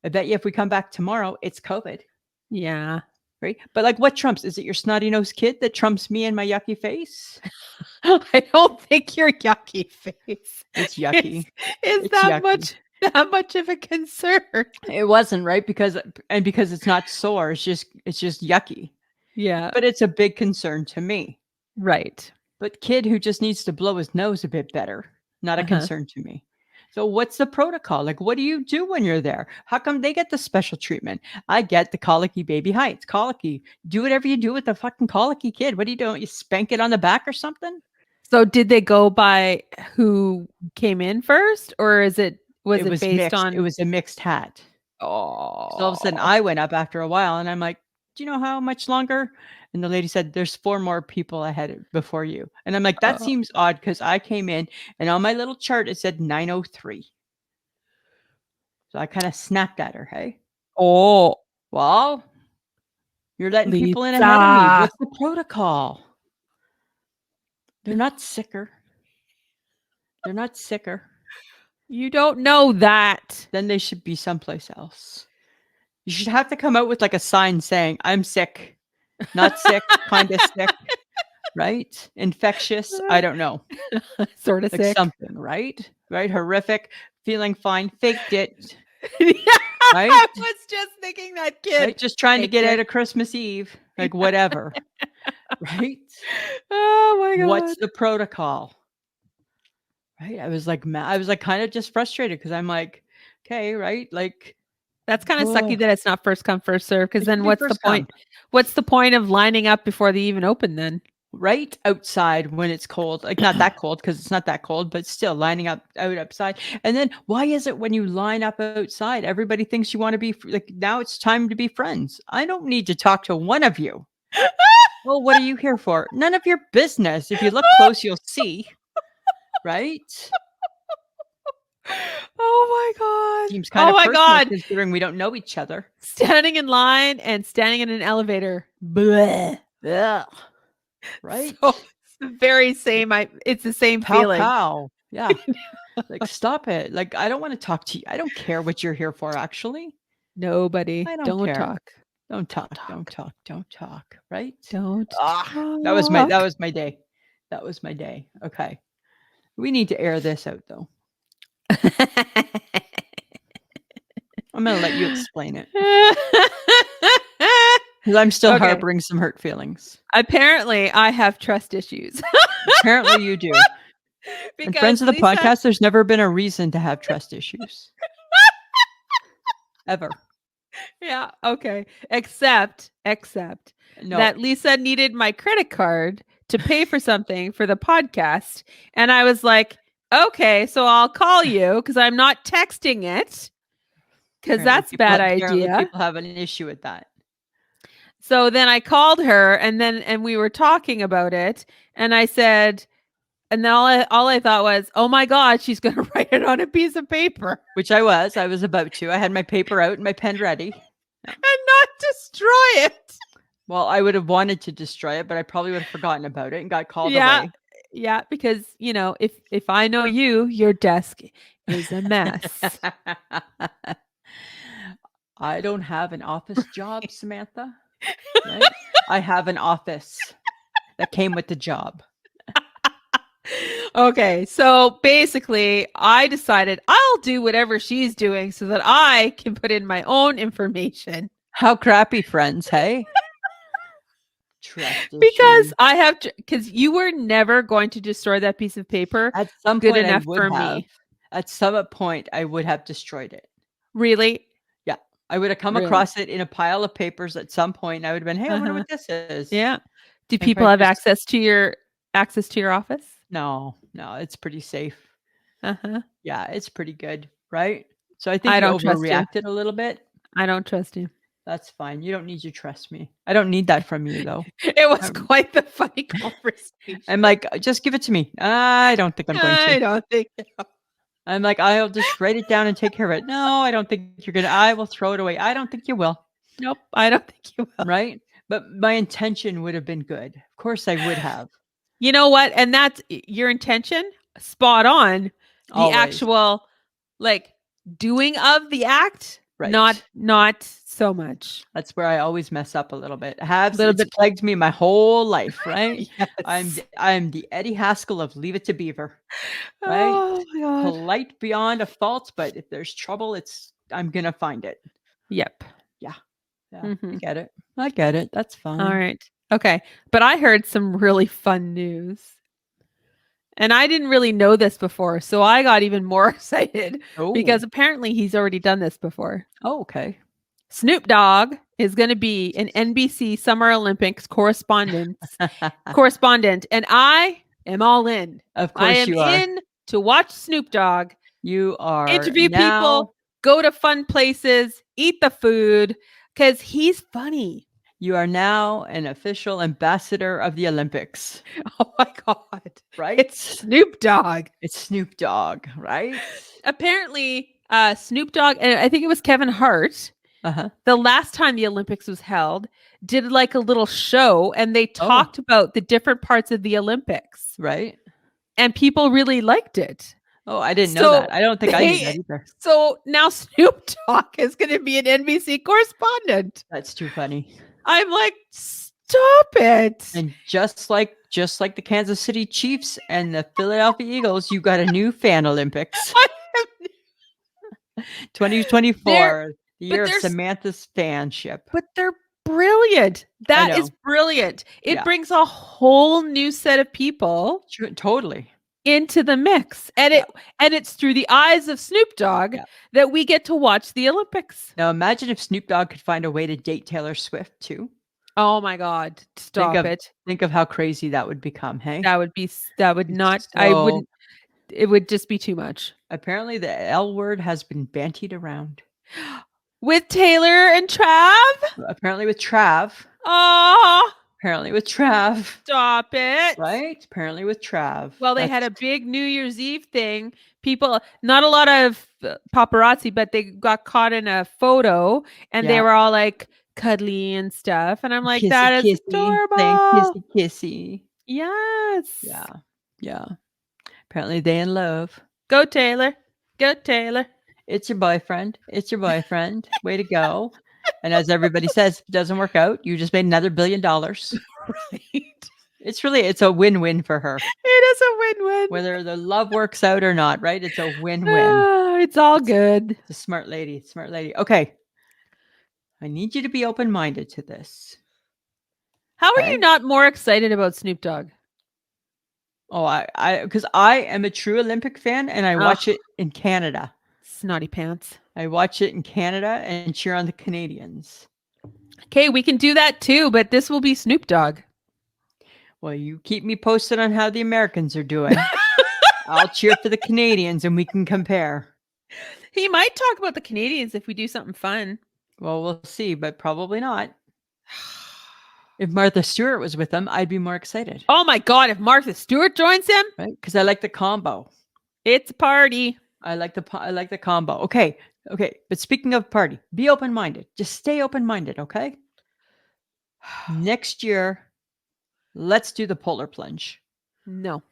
I bet you if we come back tomorrow, it's COVID. Yeah. Right. But like what trumps? Is it your snotty nosed kid that trumps me and my yucky face? I don't think your yucky face It's is yucky. is It's yucky. that much of a concern. It wasn't, right? Because it's not sore, it's just yucky. Yeah. But it's a big concern to me. Right. But kid who just needs to blow his nose a bit better, not a Uh-huh. concern to me. So what's the protocol? Like what do you do when you're there? How come they get the special treatment? I get the colicky baby height. It's colicky. Do whatever you do with the fucking colicky kid. What are you doing? You spank it on the back or something? So did they go by who came in first, or was It it was based mixed. It on? was a mixed hat. So all of a sudden Oh. I went up after a while and I'm like, "Do you know how much longer?" And the lady said, "There's 4 more people ahead before you." And I'm like, "That Oh. seems odd because I came in and on my little chart it said 9:03." So I kind of snapped at her, "Hey, Oh, well, you're letting people in ahead of me. Lisa. What's the protocol?" They're not sicker. They're not sicker. You don't know that. Then they should be someplace else. You should have to come out with like a sign saying, "I'm sick, not sick, kind of sick." Right? Infectious, I don't know. Sort of Like sick. something, right? Right? Horrific, feeling fine, faked it, Yeah, right? I was just thinking that Right? kid Just trying to faked get out it. of Christmas Eve, like whatever, right? Oh my What's god. the protocol? Right? I was like kind of just frustrated because I'm like, okay, right? Like That's kind of Oh, sucky that it's not first come, first serve. Because it should then be what's the first come. point? What's the point of lining up before they even open then? Right outside when it's cold, like not that cold because it's not that cold, but still lining up out outside. And then why is it when you line up outside, everybody thinks you want to be like now it's time to be friends? I don't need to talk to one of you. Well, what are you here for? None of your business. If you look close, you'll see. Right? Oh my god. Seems kind Oh of my personal god. considering we don't know each other. Standing in line and standing in an elevator. Bleh. Ugh. Right? So it's the very same. It's the same Pow feeling. pow. Yeah. Like stop it. Like I don't want to talk to you. I don't care what you're here for actually. Nobody. I don't Don't care. talk. Don't Don't talk. Don't talk. talk. Don't talk. Right? Don't Ah, that was talk. my day. That was my day. Okay. We need to air this out though. I'm gonna let you explain it. Because I'm still Okay. harboring some hurt feelings. Apparently, I have trust issues. Apparently you do. And friends of the podcast, there's never been a reason to have trust issues. Ever. Yeah. Okay. Except No. that Lisa needed my credit card to pay for something for the podcast. And I was like, okay, so I'll call you because I'm not texting it because that's a bad Apparently idea. people have an issue with that. So then I called her and we were talking about it. And I said, and then all I thought was, oh my God, she's going to write it on a piece of paper. Which I was about to. I had my paper out and my pen ready. And not destroy it. Well, I would have wanted to destroy it, but I probably would have forgotten about it and got called away. Yeah, because if I know you, your desk is a mess. I don't have an office job, Samantha. Right? I have an office that came with the job. Okay, so basically, I decided I'll do whatever she's doing so that I can put in my own information. How crappy, friends, hey? Because I have, because you were never going to destroy that piece of paper. At some good point, enough I would for have. me. At some point, I would have destroyed it. Really? Yeah, I would have come across it in a pile of papers at some point. And I would have been, hey, I wonder what this is. Yeah. Do people have access to your office? No, it's pretty safe. Uh-huh. Yeah, it's pretty good, right? So I think I you don't trust you. overreacted a little bit. I don't trust you. That's fine. You don't need to trust me. I don't need that from you, though. It was quite the funny conversation. I'm like, just give it to me. I don't think I'm going to. I don't think so. I'm like, I'll just write it down and take care of it. No, I don't think you're going to. I will throw it away. I don't think you will. Nope, I don't think you will. Right? But my intention would have been good. Of course, I would have. You know what? And that's your intention. Spot on. The actual, like, doing of the act. Right. Not so much. That's where I always mess up a little bit. It's plagued me my whole life, right? Yes. I'm the Eddie Haskell of Leave It to Beaver. Right? Oh my God. Polite beyond a fault, but if there's trouble, I'm gonna find it. Yep. Yeah. Mm-hmm. I get it. That's fine. All right. Okay. But I heard some really fun news. And I didn't really know this before, so I got even more excited because apparently he's already done this before. Oh, okay. Snoop Dogg is going to be an NBC Summer Olympics correspondent, and I am all in. Of course you are. I am in to watch Snoop Dogg. You are. Interview people, go to fun places, eat the food, because he's funny. You are now an official ambassador of the Olympics. Oh my God. Right? It's Snoop Dogg. It's Snoop Dogg, right? Apparently, Snoop Dogg, and I think it was Kevin Hart, the last time the Olympics was held, did like a little show and they talked about the different parts of the Olympics. Right. And people really liked it. Oh, I didn't know that. I don't think I knew that either. So now Snoop Dogg is going to be an NBC correspondent. That's too funny. I'm like, stop it. And just like the Kansas City Chiefs and the Philadelphia Eagles, you got a new fan Olympics. 2024, the year of Samantha's fanship. But they're brilliant. That is brilliant. It brings a whole new set of people. Totally. into the mix. And it's through the eyes of Snoop Dogg Yeah. that we get to watch the Olympics. Now imagine if Snoop Dogg could find a way to date Taylor Swift too. Oh my God. Stop it. Think of how crazy that would become, hey? That would not, I So wouldn't, it would just be too much. apparently the L word has been bantied around. With Taylor and Trav? Apparently with Trav. Oh, Apparently with Trav. stop it. Right? Apparently with Trav. Well, they had a big New Year's Eve thing. People, not a lot of paparazzi, but they got caught in a photo and they Yeah. were all like cuddly and stuff. And I'm like, kissy, that is kissy, playing adorable. kissy, kissy. Yes. Yeah. Yeah. Apparently they in love. Go, Taylor. Go, Taylor. It's your boyfriend. It's your boyfriend. Way to go. And as everybody says, if it doesn't work out, you just made another $1 billion. Right. It's a win-win for her. It is a win-win. Whether the love works out or not, right? It's a win-win. It's all good. It's a smart lady. Smart lady. Okay. I need you to be open-minded to this. How are Okay? you not more excited about Snoop Dogg? Oh, because I am a true Olympic fan and I watch it in Canada. Snotty pants. I watch it in Canada and cheer on the Canadians. Okay, we can do that too, but this will be Snoop Dogg. Well, you keep me posted on how the Americans are doing. I'll cheer for the Canadians and we can compare. He might talk about the Canadians if we do something fun. Well, we'll see, but probably not. If Martha Stewart was with them, I'd be more excited. Oh my God, if Martha Stewart joins him, Right? Because I like the combo. it's a party. I like the combo. Okay. But speaking of party, be open-minded. Just stay open-minded, okay? Next year, let's do the polar plunge. No.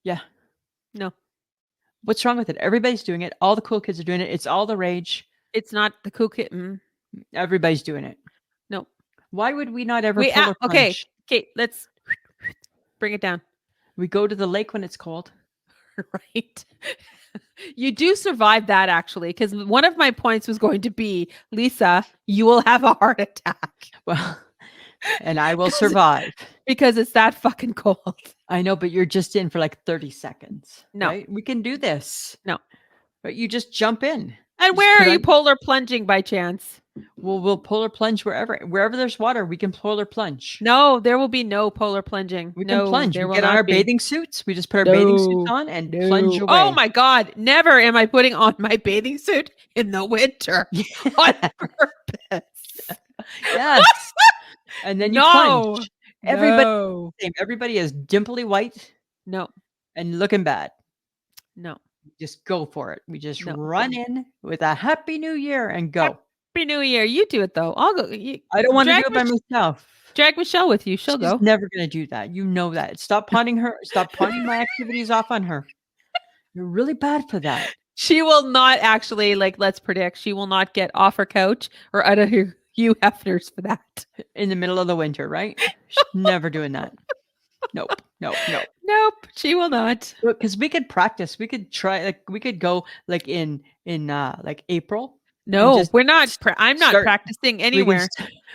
Yeah. No. What's wrong with it? Everybody's doing it. All the cool kids are doing it. It's all the rage. It's not the cool kitten. Everybody's doing it. No. Why would we not ever polar plunge? Okay, let's bring it down. We go to the lake when it's cold. Right. You do survive that actually, because one of my points was going to be, Lisa, you will have a heart attack. Well, and I will survive. Because it's that fucking cold. I know, but you're just in for like 30 seconds. No. Right? We can do this. No. But you just jump in. And where are you polar plunging by chance? Well, we'll polar plunge wherever there's water. We can polar plunge. No, there will be no polar plunging. We can plunge. There We will get on not our be. bathing suits. We just put our bathing suits on and plunge away. Oh my God! Never am I putting on my bathing suit in the winter on purpose. Yes. And then you plunge. Everybody is dimply white. No. And looking bad. No. Just go for it. We just run in with a Happy New Year and go. Happy New Year. You do it though. I'll go. I don't want to do it by myself. Drag Michelle with you. She'll go. She's never going to do that. You know that. Stop pawning her. Stop pawning my activities off on her. You're really bad for that. She will not actually, let's predict, she will not get off her couch or out of her Hugh Hefner's for that. In the middle of the winter, right? She's never doing that. Nope. Nope, she will not. Because we could practice. We could try. We could go in April. No, we're not. I'm not practicing anywhere.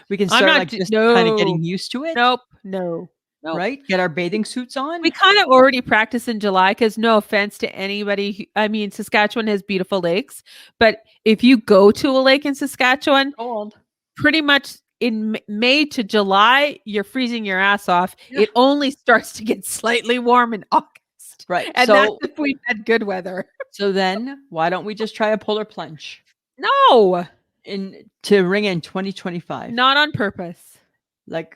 We can start just kind of getting used to it. Nope. No. Right? Get our bathing suits on. We kind of already practice in July because no offense to anybody. Saskatchewan has beautiful lakes, but if you go to a lake in Saskatchewan, cold. Pretty much in May to July, you're freezing your ass off. Yeah. It only starts to get slightly warm in August. Right. And that's if we've had good weather. So then why don't we just try a polar plunge? No. To ring in 2025. Not on purpose.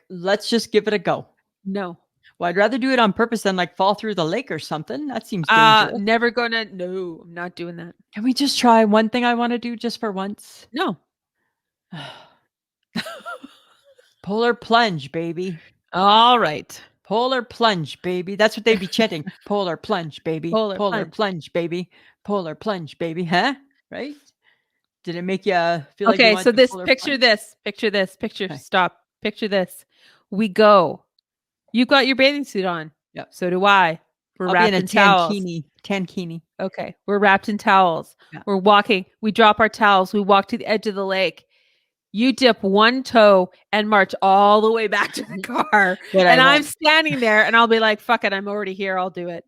Let's just give it a go. No. Well, I'd rather do it on purpose than fall through the lake or something. That seems dangerous. Never gonna. No, I'm not doing that. Can we just try one thing I want to do just for once? No. Polar plunge, baby. All right. Polar plunge, baby. That's what they'd be chanting. Polar plunge, baby. Polar plunge, baby. Polar plunge, baby. Huh? Right? Did it make you feel like okay, so picture this. Okay. Stop. Picture this. We go. You got your bathing suit on. Yep. So do I. We're wrapped in towels. Tankini. Okay. We're wrapped in towels. Yeah. We're walking. We drop our towels. We walk to the edge of the lake. You dip one toe and march all the way back to the car. And I'm standing there and I'll be like, fuck it, I'm already here. I'll do it.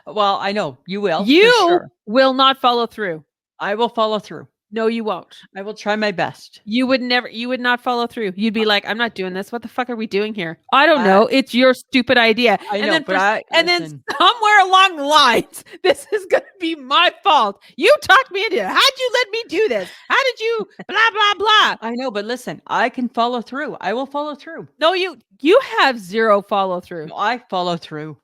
Well, I know you will for You sure. will not follow through. I will follow through. No, you won't. I will try my best. You would not follow through. You'd be like, I'm not doing this. What the fuck are we doing here? I don't I know. It's your stupid idea. I And know, then but I and then listen. somewhere along the lines, this is gonna be my fault. You talked me into it. How'd you let me do this? How did you blah blah blah? I know, but listen, I can follow through. I will follow through. No, you have zero follow through. No, I follow through.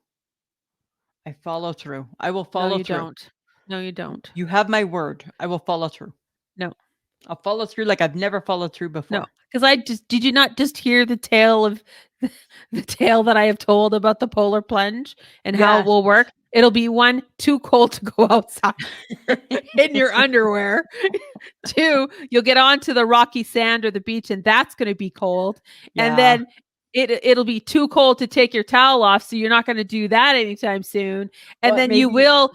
I follow through. I will No, follow you through. don't. No, you don't. You have my word. I will follow through. No. I'll follow through like I've never followed through No, before. because did you not just hear the tale of the tale that I have told about the polar plunge and how it Yes. will work? It'll be one, too cold to go outside in your underwear. Two, you'll get onto the rocky sand or the beach, and that's going to be cold. And Yeah. then it'll be too cold to take your towel off, so you're not going to do that anytime soon. And But then you maybe will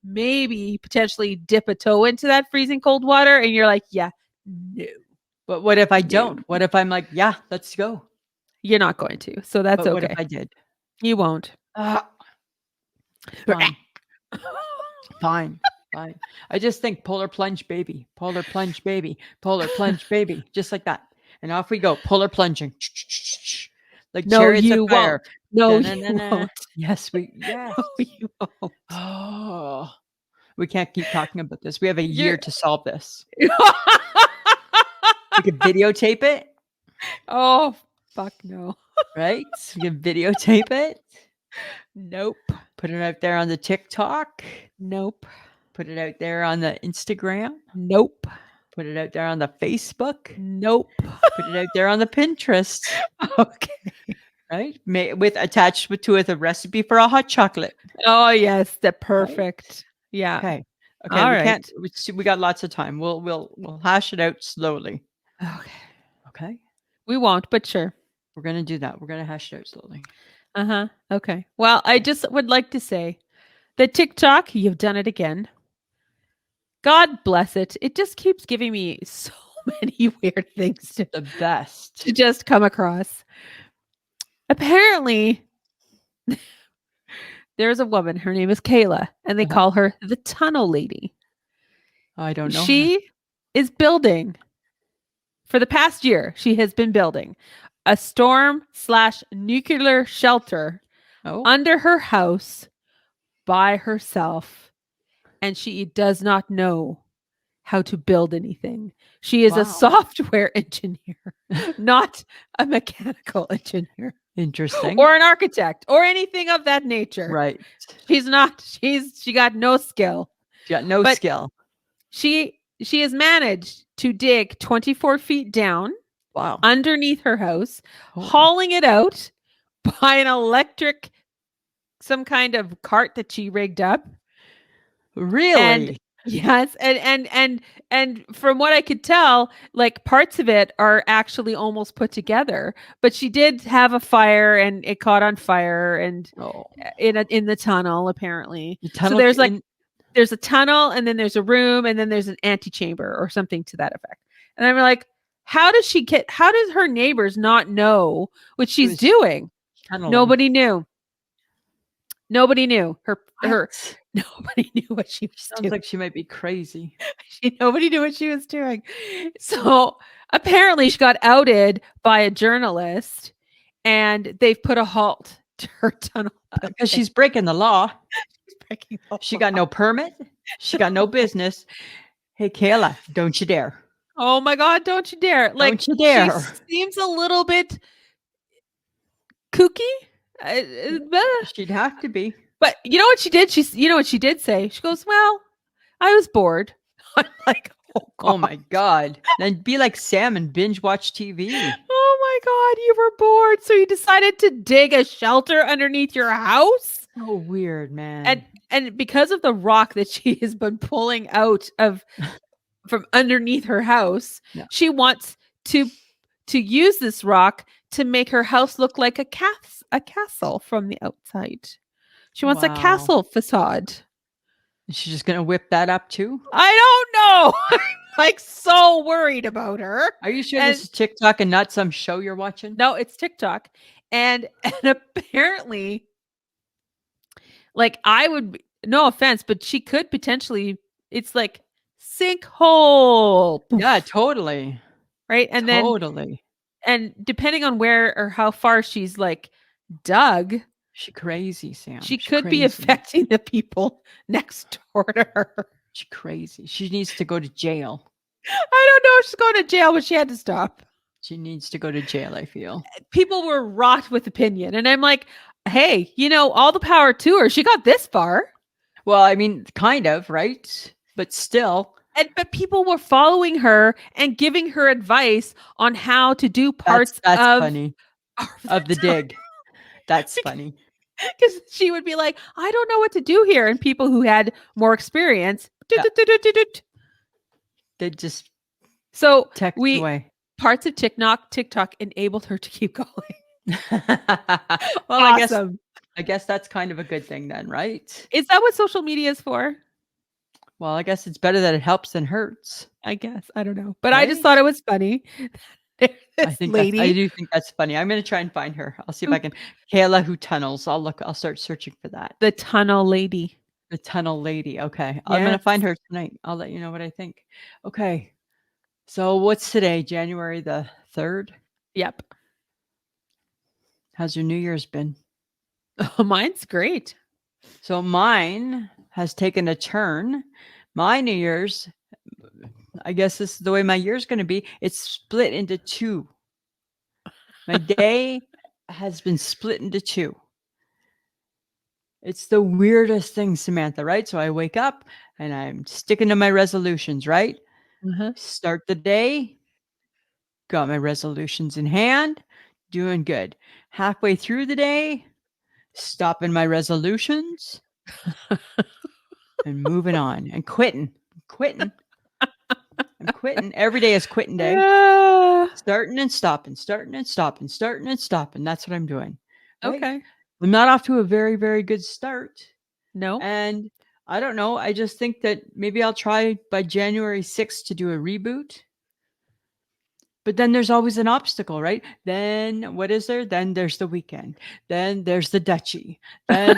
maybe potentially dip a toe into that freezing cold water, and you're like, yeah, no. But what if I No. don't? What if I'm like, yeah, let's go? You're not going to. So that's But what if okay. I did? You won't. Fine. Fine. Fine. I just think polar plunge baby, polar plunge baby, polar plunge baby, just like that. And off we go, polar plunging. Like No, chariots of you fire. won't. No, you Da-na-na-na. won't. Yes, yes. No, you won't. Oh, we can't keep talking about this. We have a year You're to solve this. We could videotape it, Oh, fuck no. right? We can videotape it, Nope. put it out there on the TikTok, Nope. put it out there on the Instagram, Nope. put it out there on the Facebook, Nope. put it out there on the Pinterest, Okay. right? With attached to it a recipe for a hot chocolate. Oh, yes, the perfect. Yeah. Okay. Okay. All we right. can't. We got lots of time. We'll hash it out slowly. Okay. Okay. We won't, but sure. We're gonna do that. We're gonna hash it out slowly. Uh-huh. Okay. Well, I just would like to say that TikTok, you've done it again. God bless it. It just keeps giving me so many weird things to The best. just come across. Apparently, there's a woman. Her name is Kayla, and they Uh-huh. call her the Tunnel Lady. I don't know. She is building. For the past year, she has been building a storm/nuclear shelter Oh, under her house by herself, and she does not know how to build anything. She is Wow. a software engineer, not a mechanical engineer interesting. or an architect or anything of that nature. Right. She's not. She got no skill. She got no But skill. She has managed to dig 24 feet down Wow. underneath her house, Holy- hauling it out by an electric, some kind of cart that she rigged up. Really? And yes, and from what I could tell, like parts of it are actually almost put together. But she did have a fire, and it caught on fire, and Oh. in the tunnel apparently. The So tunnel there's like in- there's a tunnel, and then there's a room, and then there's an antechamber or something to that effect. And I'm like, how does her neighbors not know what she's was doing? tunneling. Nobody knew. Nobody knew. Her What? nobody knew what she was Sounds doing. like she might be crazy. Nobody knew what she was doing. So apparently she got outed by a journalist, and they've put a halt to her tunnel. Because she's breaking the law. She's breaking the She law. got no permit. She got no business. Hey, Kayla, don't you dare. Oh my God, don't you dare. Like, Don't you dare. she seems a little bit kooky. She'd have to be. But you know what she did? You know what she did say? She goes, well, I was bored. I'm like, Oh my God. Then be like Sam and binge watch TV. Oh my God, you were bored. So you decided to dig a shelter underneath your house? So weird, man. And because of the rock that she has been pulling out of from underneath her house, Yeah. she wants to use this rock to make her house look like a castle from the outside. She wants a Wow. castle facade. Is she just going to whip that up too? I don't know. I'm like so worried about her. Are you sure And- this is TikTok and not some show you're watching? No, it's TikTok. And apparently Like I would, no offense, but she could potentially, it's like sinkhole, Yeah, poof, totally. right? And then, Totally. and depending on where or how far she's like dug, She crazy, Sam. she She could be crazy. affecting the people next door to her. She crazy. She needs to go to jail. I don't know if she's going to jail, but she had to stop. She needs to go to jail, I feel. People were wrought with opinion. And I'm like, hey, all the power to her. She got this far. Well, I mean, kind of, right? But still, But people were following her and giving her advice on how to do that's parts that's of funny. Of the dig. That's funny. because she would be like, I don't know what to do here. And people who had more experience. Yeah. They just So text we away. parts of TikTok enabled her to keep going. Well, Awesome. I guess that's kind of a good thing then, right? Is that what social media is for? Well, I guess it's better that it helps than hurts. I guess. I don't know. But I just Right? thought it was funny. I This think I lady, do think that's funny. I'm gonna try and find her. I'll see if I can. Kayla who tunnels. I'll start searching for that. the tunnel lady. The tunnel lady. Okay. I'm gonna Yes. find her tonight. I'll let you know what I think. Okay. So what's today? January the 3rd? Yep. How's your New Year's been? Oh, mine's great. So mine has taken a turn. My New Year's, I guess this is the way my year's going to be. It's split into two. My day has been split into two. It's the weirdest thing, Samantha, right? So I wake up and I'm sticking to my resolutions, right? Uh-huh. Start the day, got my resolutions in hand, doing good. Halfway through the day, stopping my resolutions and moving on and quitting. I'm quitting. Every day is quitting day. Ah, Starting and stopping, starting and stopping, starting and stopping. That's what I'm doing. Right? okay. I'm not off to a very, very good start. No. And I don't know. I just think that maybe I'll try by January 6th to do a reboot. But then there's always an obstacle, right? Then what is there? Then there's the weekend. Then there's the duchy. Then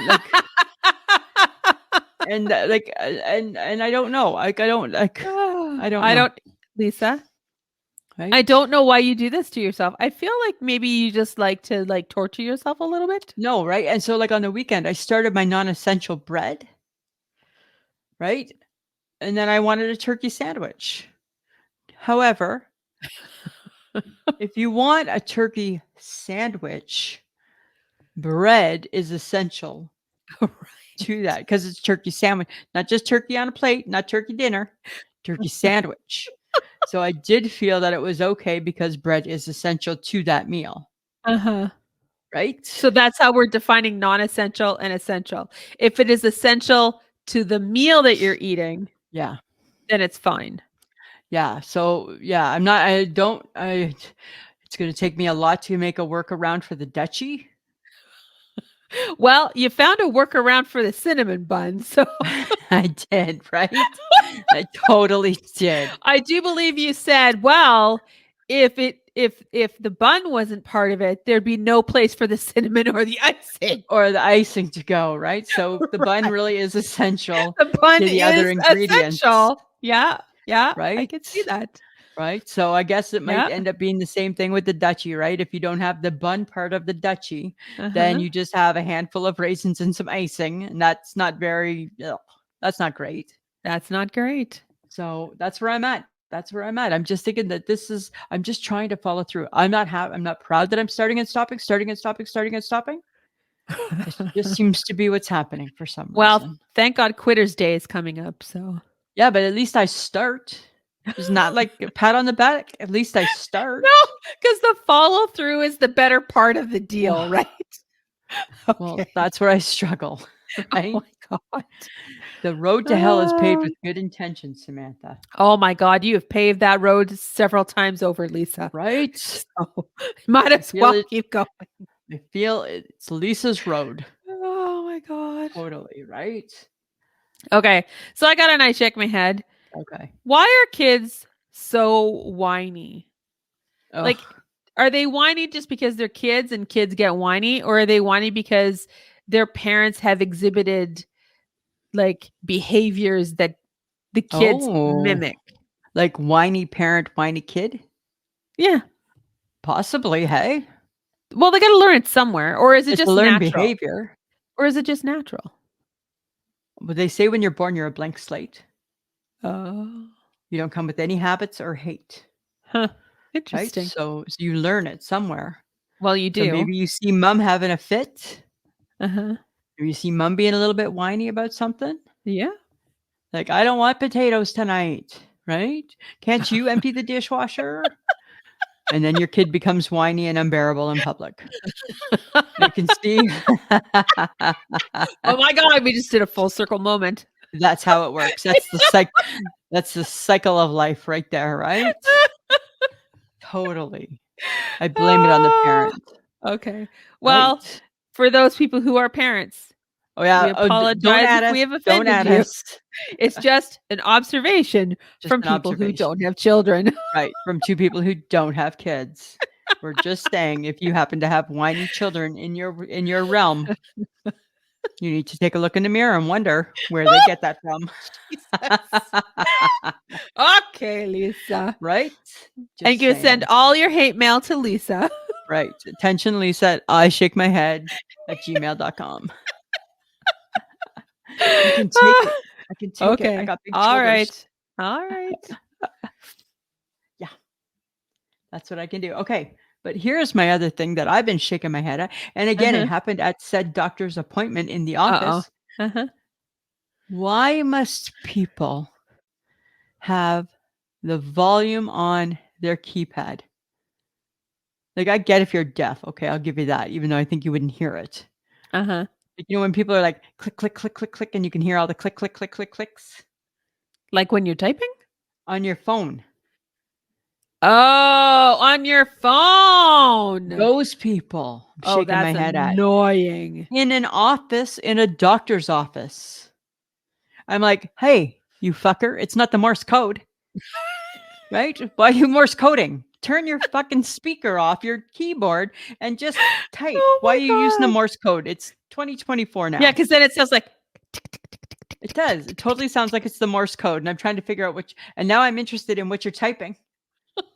and I don't know. Like I don't I know. don't, Lisa. Right? I don't know why you do this to yourself. I feel like maybe you just like to like torture yourself a little bit. No, right? And so like on the weekend, I started my non-essential bread, right? And then I wanted a turkey sandwich. However, if you want a turkey sandwich, bread is essential to that because it's turkey sandwich, not just turkey on a plate, not turkey dinner, turkey sandwich. So I did feel that it was okay because bread is essential to that meal, Uh-huh. right? So that's how we're defining non-essential and essential. If it is essential to the meal that you're eating, Yeah. then it's fine. Yeah. So yeah, it's going to take me a lot to make a workaround for the duchy. Well, you found a workaround for the cinnamon bun. So I did, right? I totally did. I do believe you said, well, if the bun wasn't part of it, there'd be no place for the cinnamon or the icing. Or the icing to go, right? So the bun Right. really is essential The bun to the is other ingredients, essential. Yeah. Yeah. I right? can see that. Right? So I guess it might Yeah. end up being the same thing with the duchy, right? If you don't have the bun part of the duchy, then Uh-huh. you just have a handful of raisins and some icing, and that's not that's not great. That's not great. So that's where I'm at. That's where I'm at. I'm just thinking that I'm just trying to follow through. I'm not proud that I'm starting and stopping, starting and stopping, starting and stopping. It just seems to be what's happening for some Well, reason. thank God Quitter's Day is coming up. So Yeah, but at least I start. It's not like a pat on the back. At least I start. no, because the follow through is the better part of the deal, Ugh. right? Well, Okay. that's where I struggle, right? Oh my God. The road to hell is paved Uh, with good intentions, Samantha. oh my God. You have paved that road several times over, Lisa. Right? So might I as feel well it. keep going. I feel it's Lisa's road. Oh my God. Totally, right? Okay. So I got a nice shake my head. Okay. Why are kids so whiny? Ugh. Like, are they whiny just because they're kids and kids get whiny? Or are they whiny because their parents have exhibited like behaviors that the kids mimic. Like whiny parent, whiny kid? Yeah. Possibly, hey? Well, they got to learn it somewhere, or is it It's a just learned natural? behavior. Or is it just natural? But they say when you're born, you're a blank slate. Oh. You don't come with any habits or hate. Huh. Right? Interesting. So you learn it somewhere. Well, you So do. maybe you see mom having a fit. Uh-huh. Or you see mom being a little bit whiny about something. Yeah. Like, I don't want potatoes tonight, right? Can't you empty the dishwasher? And then your kid becomes whiny and unbearable in public. I can see. Oh my God, we just did a full circle moment. That's how it works. That's the cycle of life right there, right? Totally. I blame it on the parent. Okay. Well, Right. for those people who are parents, Oh, yeah. we Oh, don't apologize add if us. we have Don't offended add you. us. It's just an observation Just from an people who observation. don't have children. Right. From two people who don't have kids. We're just saying if you happen to have whiny children in your realm, you need to take a look in the mirror and wonder where they get that from. Okay, Lisa. Right? And Just you can send saying. all your hate mail to Lisa. Right. Attention, Lisa at I shake my head at gmail.com. I can take it. I can take it. I Okay. got big All shoulders. right. All right. Yeah. That's what I can do. Okay. But here's my other thing that I've been shaking my head at. And again, it happened at said doctor's appointment in the office. Uh-huh. Why must people have the volume on their keypad? Like, I get if you're deaf. Okay, I'll give you that, even though I think you wouldn't hear it. Uh-huh. Like, you know, when people are like, click, click, click, click, click, and you can hear all the click, click, click, click, clicks Like when you're typing? on your phone. Oh, on your phone. Those people I'm Oh, shaking my that's head at. annoying. In an office, in a doctor's office. I'm like, hey, you fucker, it's not the Morse code. Right? Why are you Morse coding? Turn your fucking speaker off your keyboard and just type. Oh Why my are you using the God. Morse code? It's 2024 now. Yeah, because then it sounds like It does. It totally sounds like it's the Morse code. And I'm trying to figure out which, and now I'm interested in what you're typing.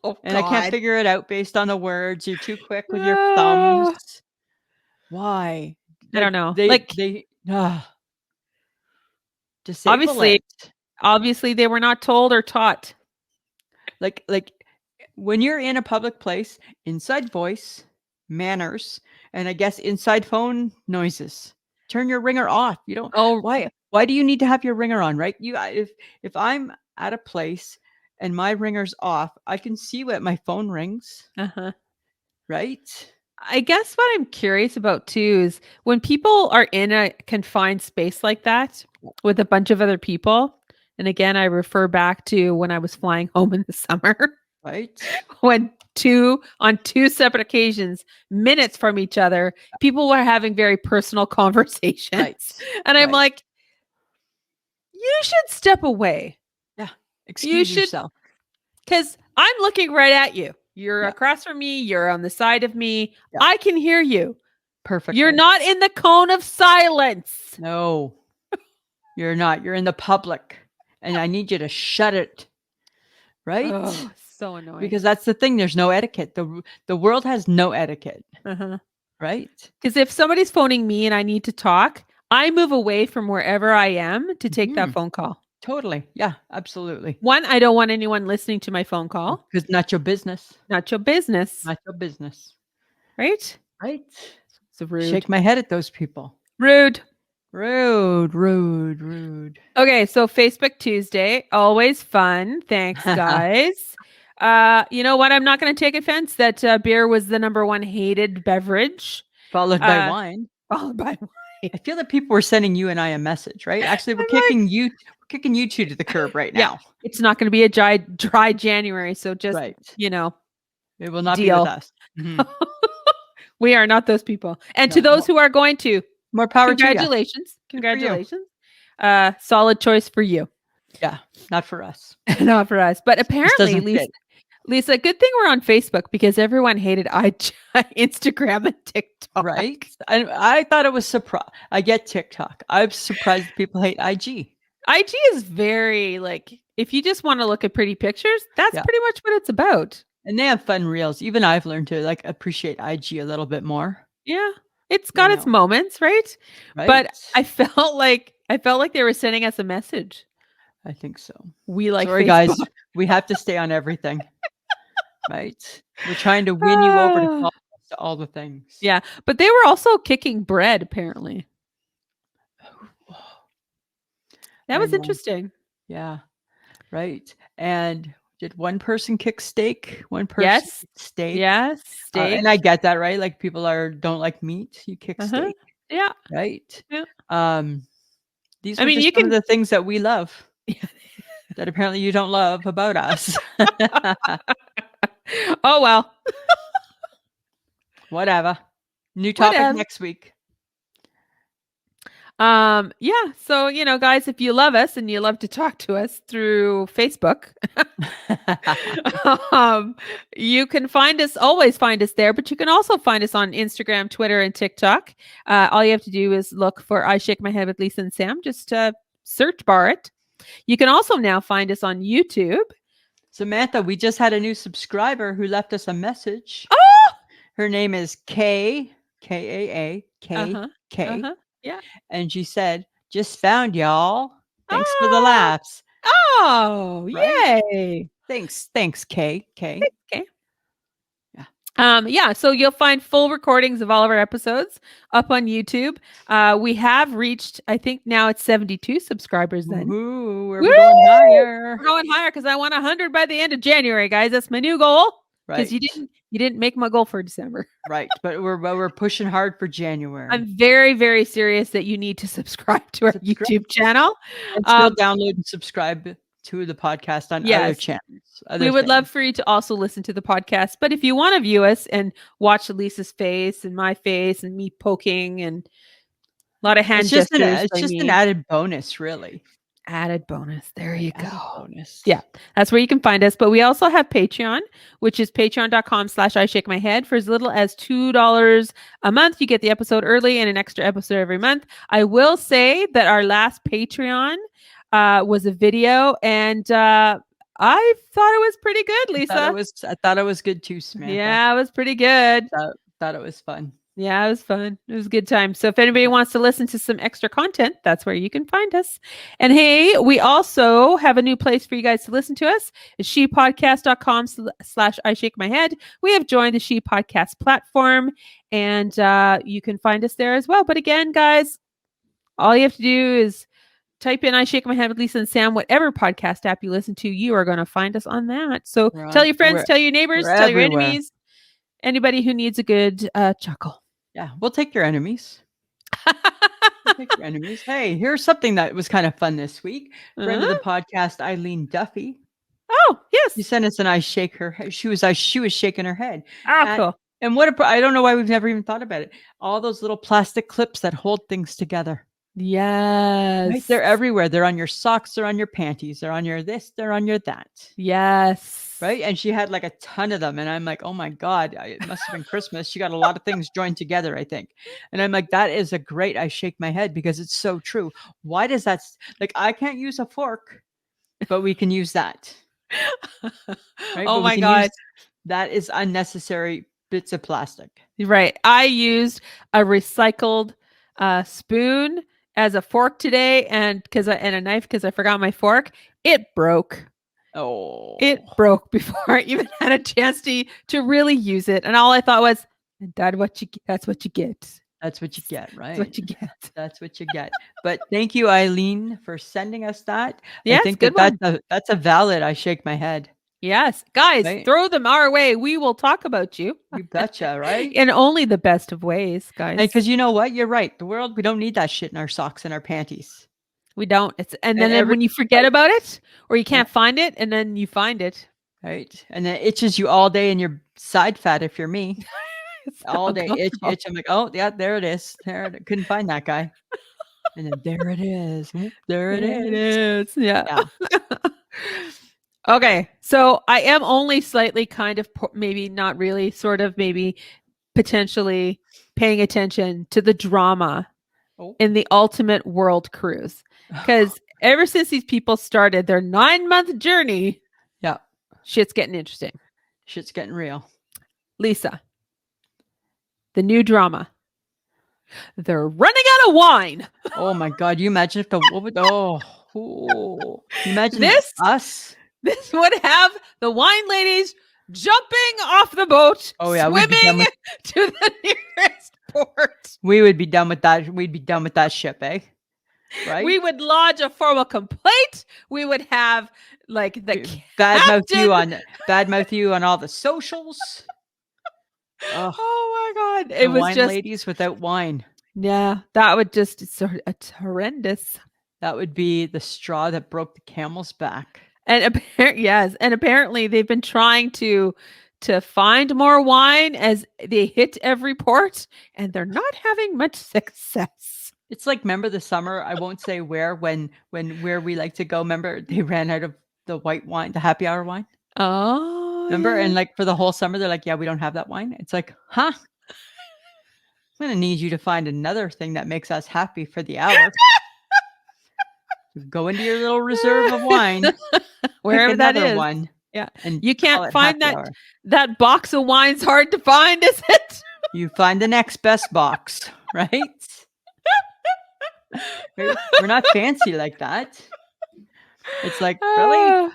oh And I can't God. figure it out based on the words. You're too quick with your Ah. thumbs. Why? I don't know. They Like disable it. obviously they were not told or taught. Like when you're in a public place, inside voice, manners, and I guess inside phone noises. Turn your ringer off. You don't. Oh, Why do you need to have your ringer on? Right? If I'm at a place and my ringer's off, I can see what my phone rings. uh-huh. Right? I guess what I'm curious about too is when people are in a confined space like that with a bunch of other people. And again, I refer back to when I was flying home in the summer, Right? when on two separate occasions, minutes from each other, people were having very personal conversations. Right. And I'm Right. like, you should step away. Yeah. Excuse yourself. Because I'm looking right at you. You're Yeah. across from me. You're on the side of me. Yeah. I can hear you. Perfect. You're not in the cone of silence. No, you're not. You're in the public. And I need you to shut it. Right? Oh, so annoying. Because that's the thing. There's no etiquette. The world has no etiquette. Right? Because if somebody's phoning me and I need to talk, I move away from wherever I am to take that phone call. Totally. Yeah, absolutely. One, I don't want anyone listening to my phone call. Because not your business. Not your business. Not your business. Right? Right? It's rude. Shake my head at those people. Rude. Rude, rude, rude. Okay, so Facebook Tuesday, always fun. Thanks, guys. You know what? I'm not going to take offense that beer was the number one hated beverage. Followed by wine. Followed by wine. I feel that people were sending you and I a message, right? Actually, we're kicking you two to the curb right now. Yeah, it's not going to be a dry January, so just it will not deal. be with us. Mm-hmm. We are not those people. And to those who are going to, more power congratulations. to you. Congratulations. Solid choice for you. Yeah, not for us. Not for us. But apparently, Lisa, good thing we're on Facebook because everyone hated Instagram and TikTok. Right? I thought it was surprise. I get TikTok. I'm surprised people hate IG. IG is very like if you just want to look at pretty pictures, that's Yeah. pretty much what it's about. And they have fun reels. Even I've learned to like appreciate IG a little bit more. Yeah. It's You got its know, moments, right? But right? I felt like they were sending us a message. I think so. We like Sorry, Facebook. guys. We have to stay on everything. Right? We're trying to win you over to Ah. follow us to all the things. Yeah, but they were also kicking bread apparently. That I was know. interesting. Yeah. Right. And did one person kick steak? One person Yes. kick steak. Yes, steak. And I get that, right? Like people don't like meat. You kick Uh-huh. steak, Yeah. right? Yeah. Um, these I were mean, just you some of can the things that we love that apparently you don't love about us. Oh well. Whatever. New topic Whatever. next week. Yeah, so guys, if you love us and you love to talk to us through Facebook, um, you can always find us there, but you can also find us on Instagram, Twitter, and TikTok. All you have to do is look for I Shake My Head with Lisa and Sam. Just search bar it. You can also now find us on YouTube. Samantha, we just had a new subscriber who left us a message. Oh! Her name is K-A-A-K-K. Uh-huh. Uh-huh. Yeah. And she said, just found y'all. Thanks for the Ah! laughs. Oh, Right? yay. Thanks, K. Okay. Yeah. Yeah, so you'll find full recordings of all of our episodes up on YouTube. We have reached, I think now it's 72 subscribers then. Woohoo, we're going higher. We're going higher because I want 100 by the end of January, guys. That's my new goal. Because Right. you didn't make my goal for December. Right. But we're pushing hard for January. I'm very, very serious that you need to subscribe to our YouTube channel. And still download and subscribe to the podcast on other channels. We would love for you to also listen to the podcast. But if you want to view us and watch Lisa's face and my face and me poking and a lot of hand gestures. It's just an added bonus, really. Added bonus. There you go. Bonus. Yeah, that's where you can find us. But we also have Patreon, which is patreon.com/I Shake My Head. For as little as $2 a month, you get the episode early and an extra episode every month. I will say that our last Patreon was a video, and I thought it was pretty good, Lisa. I thought it was good too, Samantha. Yeah, it was pretty good. Thought it was fun. Yeah, it was fun. It was a good time. So if anybody wants to listen to some extra content, that's where you can find us. And hey, we also have a new place for you guys to listen to us. It's shepodcast.com/I Shake My Head. We have joined the She Podcast platform, and you can find us there as well. But again, guys, all you have to do is type in I Shake My Head with Lisa and Sam, whatever podcast app you listen to, you are going to find us on that. So tell your friends, tell your neighbors, tell your enemies, anybody who needs a good chuckle. Yeah, we'll take your enemies. Hey, here's something that was kind of fun this week. Friend of the podcast, Eileen Duffy. Oh, yes. She sent us an I shake her head. She was shaking her head. Oh, cool. And I don't know why we've never even thought about it. All those little plastic clips that hold things together. Yes. Right? They're everywhere. They're on your socks. They're on your panties. They're on your this. They're on your that. Yes. Right. And she had like a ton of them. And I'm like, oh my God, it must have been Christmas. She got a lot of things joined together, I think. And I'm like, that is a great, I shake my head because it's so true. Why does that, like, I can't use a fork, but we can use that. Right? Oh my God. That is unnecessary bits of plastic. Right. I used a recycled spoon as a fork today and a knife because I forgot my fork. It broke. Oh, it broke before I even had a chance to really use it. And all I thought was, that's what you get. That's what you get, right? That's what you get. That's what you get. But thank you, Eileen, for sending us that. Yeah, I think that's a valid I shake my head. Yes. Guys, throw them our way. We will talk about you. You betcha, right? In only the best of ways, guys. Because you know what? You're right. The world, we don't need that shit in our socks and our panties. We don't. And then when you forget about it or you can't find it and then you find it. Right. And then it itches you all day in your side fat if you're me. All day itch. I'm like, oh, yeah, there it is. Couldn't find that guy. And then there it is. There it is. Yeah. Okay, so I am only slightly kind of maybe not really, sort of maybe potentially paying attention to the drama Oh, in the ultimate world cruise. Because ever since these people started their 9-month journey, yeah, shit's getting interesting. shit's getting real. Lisa, the new drama. They're running out of wine. Oh my God! You imagine if the what would you imagine This us? this would have the wine ladies jumping off the boat, Oh yeah, we'd be done swimming with. to the nearest port. We would be done with that. We'd be done with that ship, eh? Right? We would lodge a formal complaint. We would have like the Badmouth you on all the socials. Oh, Oh my god! the It was wine just ladies without wine. yeah. That would just it's horrendous. That would be the straw that broke the camel's back. And yes, and apparently they've been trying to find more wine as they hit every port, and they're not having much success. It's like, remember the summer? I won't say where. When where we like to go. Remember they ran out of the white wine, the happy hour wine. Oh, Remember? yeah. And like for the whole summer, they're like, "Yeah, we don't have that wine." It's like, huh? I'm gonna need you to find another thing that makes us happy for the hour. Go into your little reserve of wine, Wherever pick that another is. one, Yeah, and you call can't it find happy hour. that box of wine's hard to find, is it? You find the next best box, right? We're not fancy like that. It's like, really? Ah.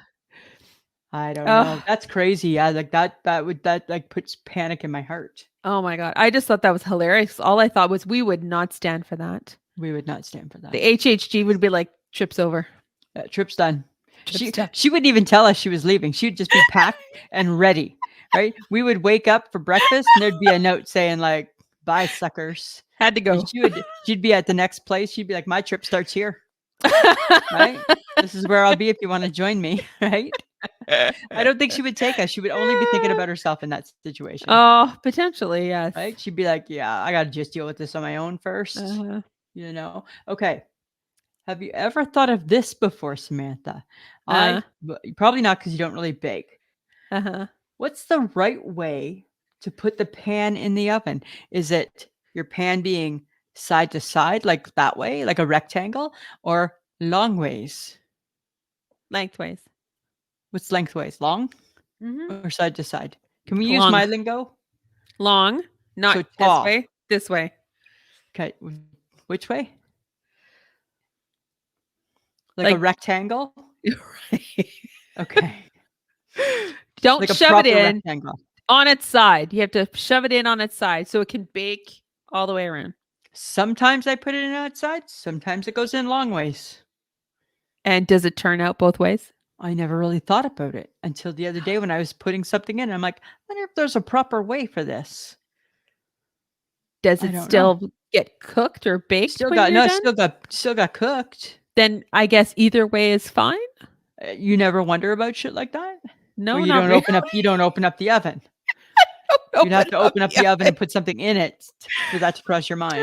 I don't Oh. know. That's crazy. Yeah, like that like puts panic in my heart. Oh my god! I just thought that was hilarious. All I thought was we would not stand for that. We would not stand for that. The HHG would be like, trip's over. Trip's done. Trip's done. She wouldn't even tell us she was leaving. She'd just be packed and ready, right? We would wake up for breakfast and there'd be a note saying like, "Bye, suckers." Had to go. And she'd be at the next place. She'd be like, "My trip starts here." Right? This is where I'll be if you want to join me, right? I don't think she would take us. She would only be thinking about herself in that situation. Oh, potentially, yes. Right? She'd be like, "Yeah, I got to just deal with this on my own first." Uh-huh. You know? Okay. Have you ever thought of this before, Samantha? Probably not, because you don't really bake. Uh-huh. What's the right way to put the pan in the oven? Is it your pan being side to side, like that way, like a rectangle, or long ways? Lengthways. What's lengthways? Long Mm-hmm. or side to side? Can we use Long. my lingo? Long, not So this tall. way. This way. Okay. Which way? Like a rectangle? Right. Okay. Don't Like a shove it proper in rectangle. on its side. You have to shove it in on its side so it can bake all the way around. Sometimes I put it in outside. Sometimes it goes in long ways. And does it turn out both ways? I never really thought about it until the other day when I was putting something in. I'm like, I wonder if there's a proper way for this. Does I it don't still know. get cooked or baked Still when got you're no, done? still got cooked. Then I guess either way is fine. You never wonder about shit like that? No, Or you not don't really. you don't open up the oven. You'd have to open up the oven and put something in it for that to cross your mind.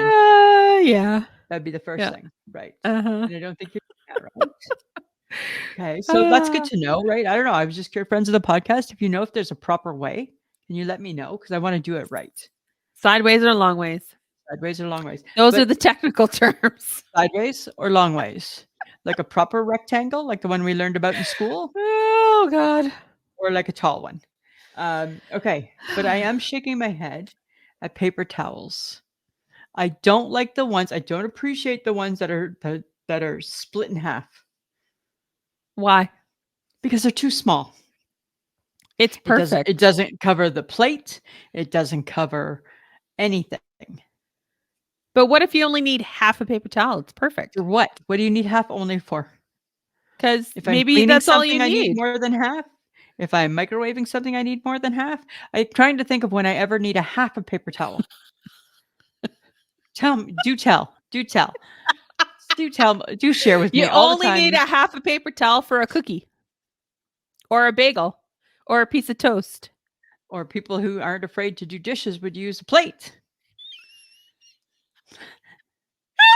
Yeah. That'd be the first Yeah. thing, right? Uh-huh. And I don't think you're doing that, right? Okay, so that's good to know, right? I don't know. I was just curious, friends of the podcast, if you know if there's a proper way, can you let me know? Because I want to do it right. Sideways or long ways? Sideways or long ways? Those are the technical terms. Sideways or long ways? Like a proper rectangle, like the one we learned about in school, Oh God. or like a tall one? Okay, but I am shaking my head at paper towels. I don't like the ones. I don't appreciate the ones that are split in half Why? because they're too small. It's perfect. It doesn't cover the plate. It doesn't cover anything. But what if you only need half a paper towel? It's perfect. For what? What do you need half only for? Because If I'm maybe cleaning that's all something, you I need need. more than half. If I'm microwaving something, I need more than half. I'm trying to think of when I ever need a half a paper towel. Tell me, do tell. Do share with me You all the only time. need a half a paper towel for a cookie or a bagel or a piece of toast. Or people who aren't afraid to do dishes would use a plate.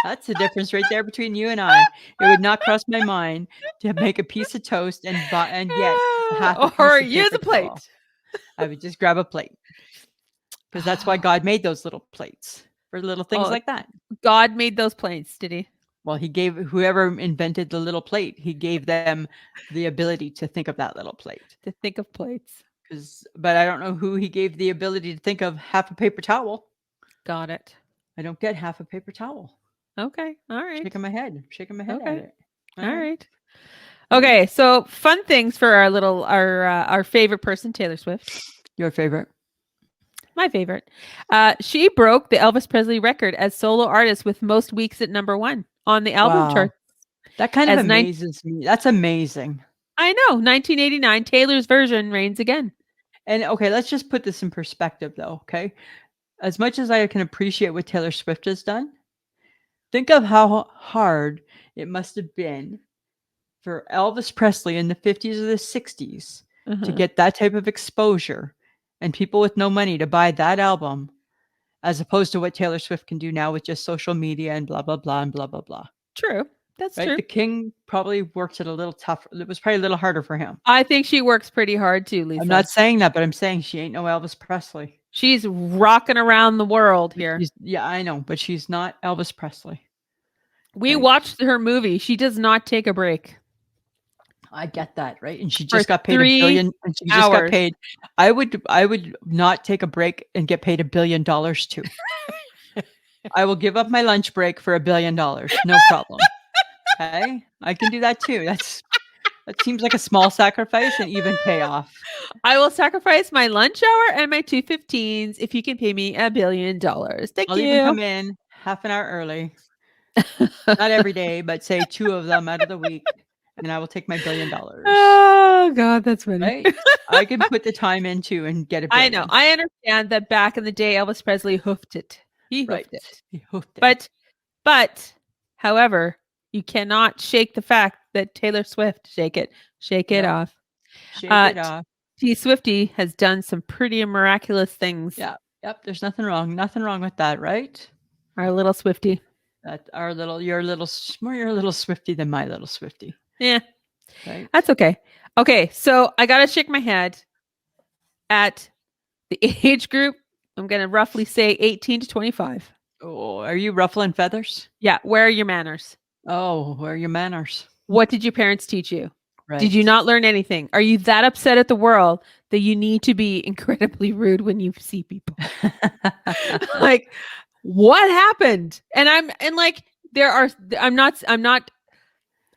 That's the difference right there between you and I. It would not cross my mind to make a piece of toast and yet half a Or piece of use paper a plate. towel. I would just grab a plate because that's why God made those little plates for little things Oh, like that. God made those plates, did he? Well, he gave whoever invented the little plate, he gave them the ability to think of that little plate. To think of plates. But I don't know who he gave the ability to think of half a paper towel. Got it. I don't get half a paper towel. Okay. All right. Shaking my head at Okay. it. All right. Okay, so fun things for our favorite person, Taylor Swift. Your favorite? My favorite. She broke the Elvis Presley record as solo artist with most weeks at #1 on the album Wow. chart. That kind of As amazes me. That's amazing. I know, 1989, Taylor's version reigns again. And okay, let's just put this in perspective though, okay? As much as I can appreciate what Taylor Swift has done, think of how hard it must have been for Elvis Presley in the 50s or the 60s to Uh-huh. get that type of exposure and people with no money to buy that album as opposed to what Taylor Swift can do now with just social media and blah blah blah and blah blah blah. True. That's Right? true. The King probably worked it a little tougher. It was probably a little harder for him. I think she works pretty hard too, Lisa. I'm not saying that, but I'm saying she ain't no Elvis Presley. She's rocking around the world here. Yeah, I know, but she's not Elvis Presley. We Right. watched her movie. She does not take a break. I get that, right? And she For just got paid 3 $1 billion. And she just got hours. paid. I would not take a break and get paid $1 billion too. I will give up my lunch break for $1 billion. No problem. Okay, I can do that too. That seems like a small sacrifice and even payoff. I will sacrifice my lunch hour and my 2:15s if you can pay me $1 billion. Thank I'll you. even come in half an hour early. Not every day, but say 2 of them out of the week, and I will take my $1 billion. Oh God, that's funny. Right? I can put the time in too and get $1 billion. I know. I understand that back in the day, Elvis Presley hoofed it. He hoofed Right. it. He hoofed it. But, however, you cannot shake the fact that Taylor Swift, shake it Yep. off. Shake it off. T Swifty has done some pretty miraculous things. Yeah. Yep. There's nothing wrong with that, right? Our little Swifty. That you're a little more your little Swifty than my little Swifty. Yeah. Right. That's okay. Okay, so I gotta shake my head at the age group. I'm gonna roughly say 18 to 25. Oh, are you ruffling feathers? Yeah, where are your manners? Oh, where are your manners? What did your parents teach you? Right. Did you not learn anything? Are you that upset at the world that you need to be incredibly rude when you see people? Like, what happened? And I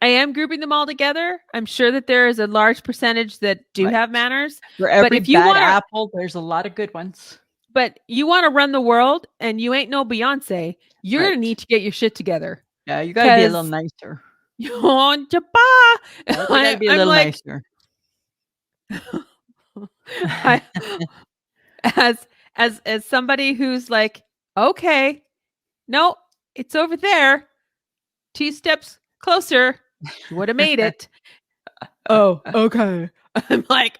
am grouping them all together. I'm sure that there is a large percentage that do Right. have manners. For every if you bad wanna- apple, there's a lot of good ones. But you want to run the world and you ain't no Beyonce, you're going Right. to need to get your shit together. Yeah, you gotta be a little 'Cause- nicer. You want to Yeah, you gotta be a little nicer. as somebody who's like, okay, no, it's over there. 2 steps closer. You would have made it. Oh, okay. I'm like,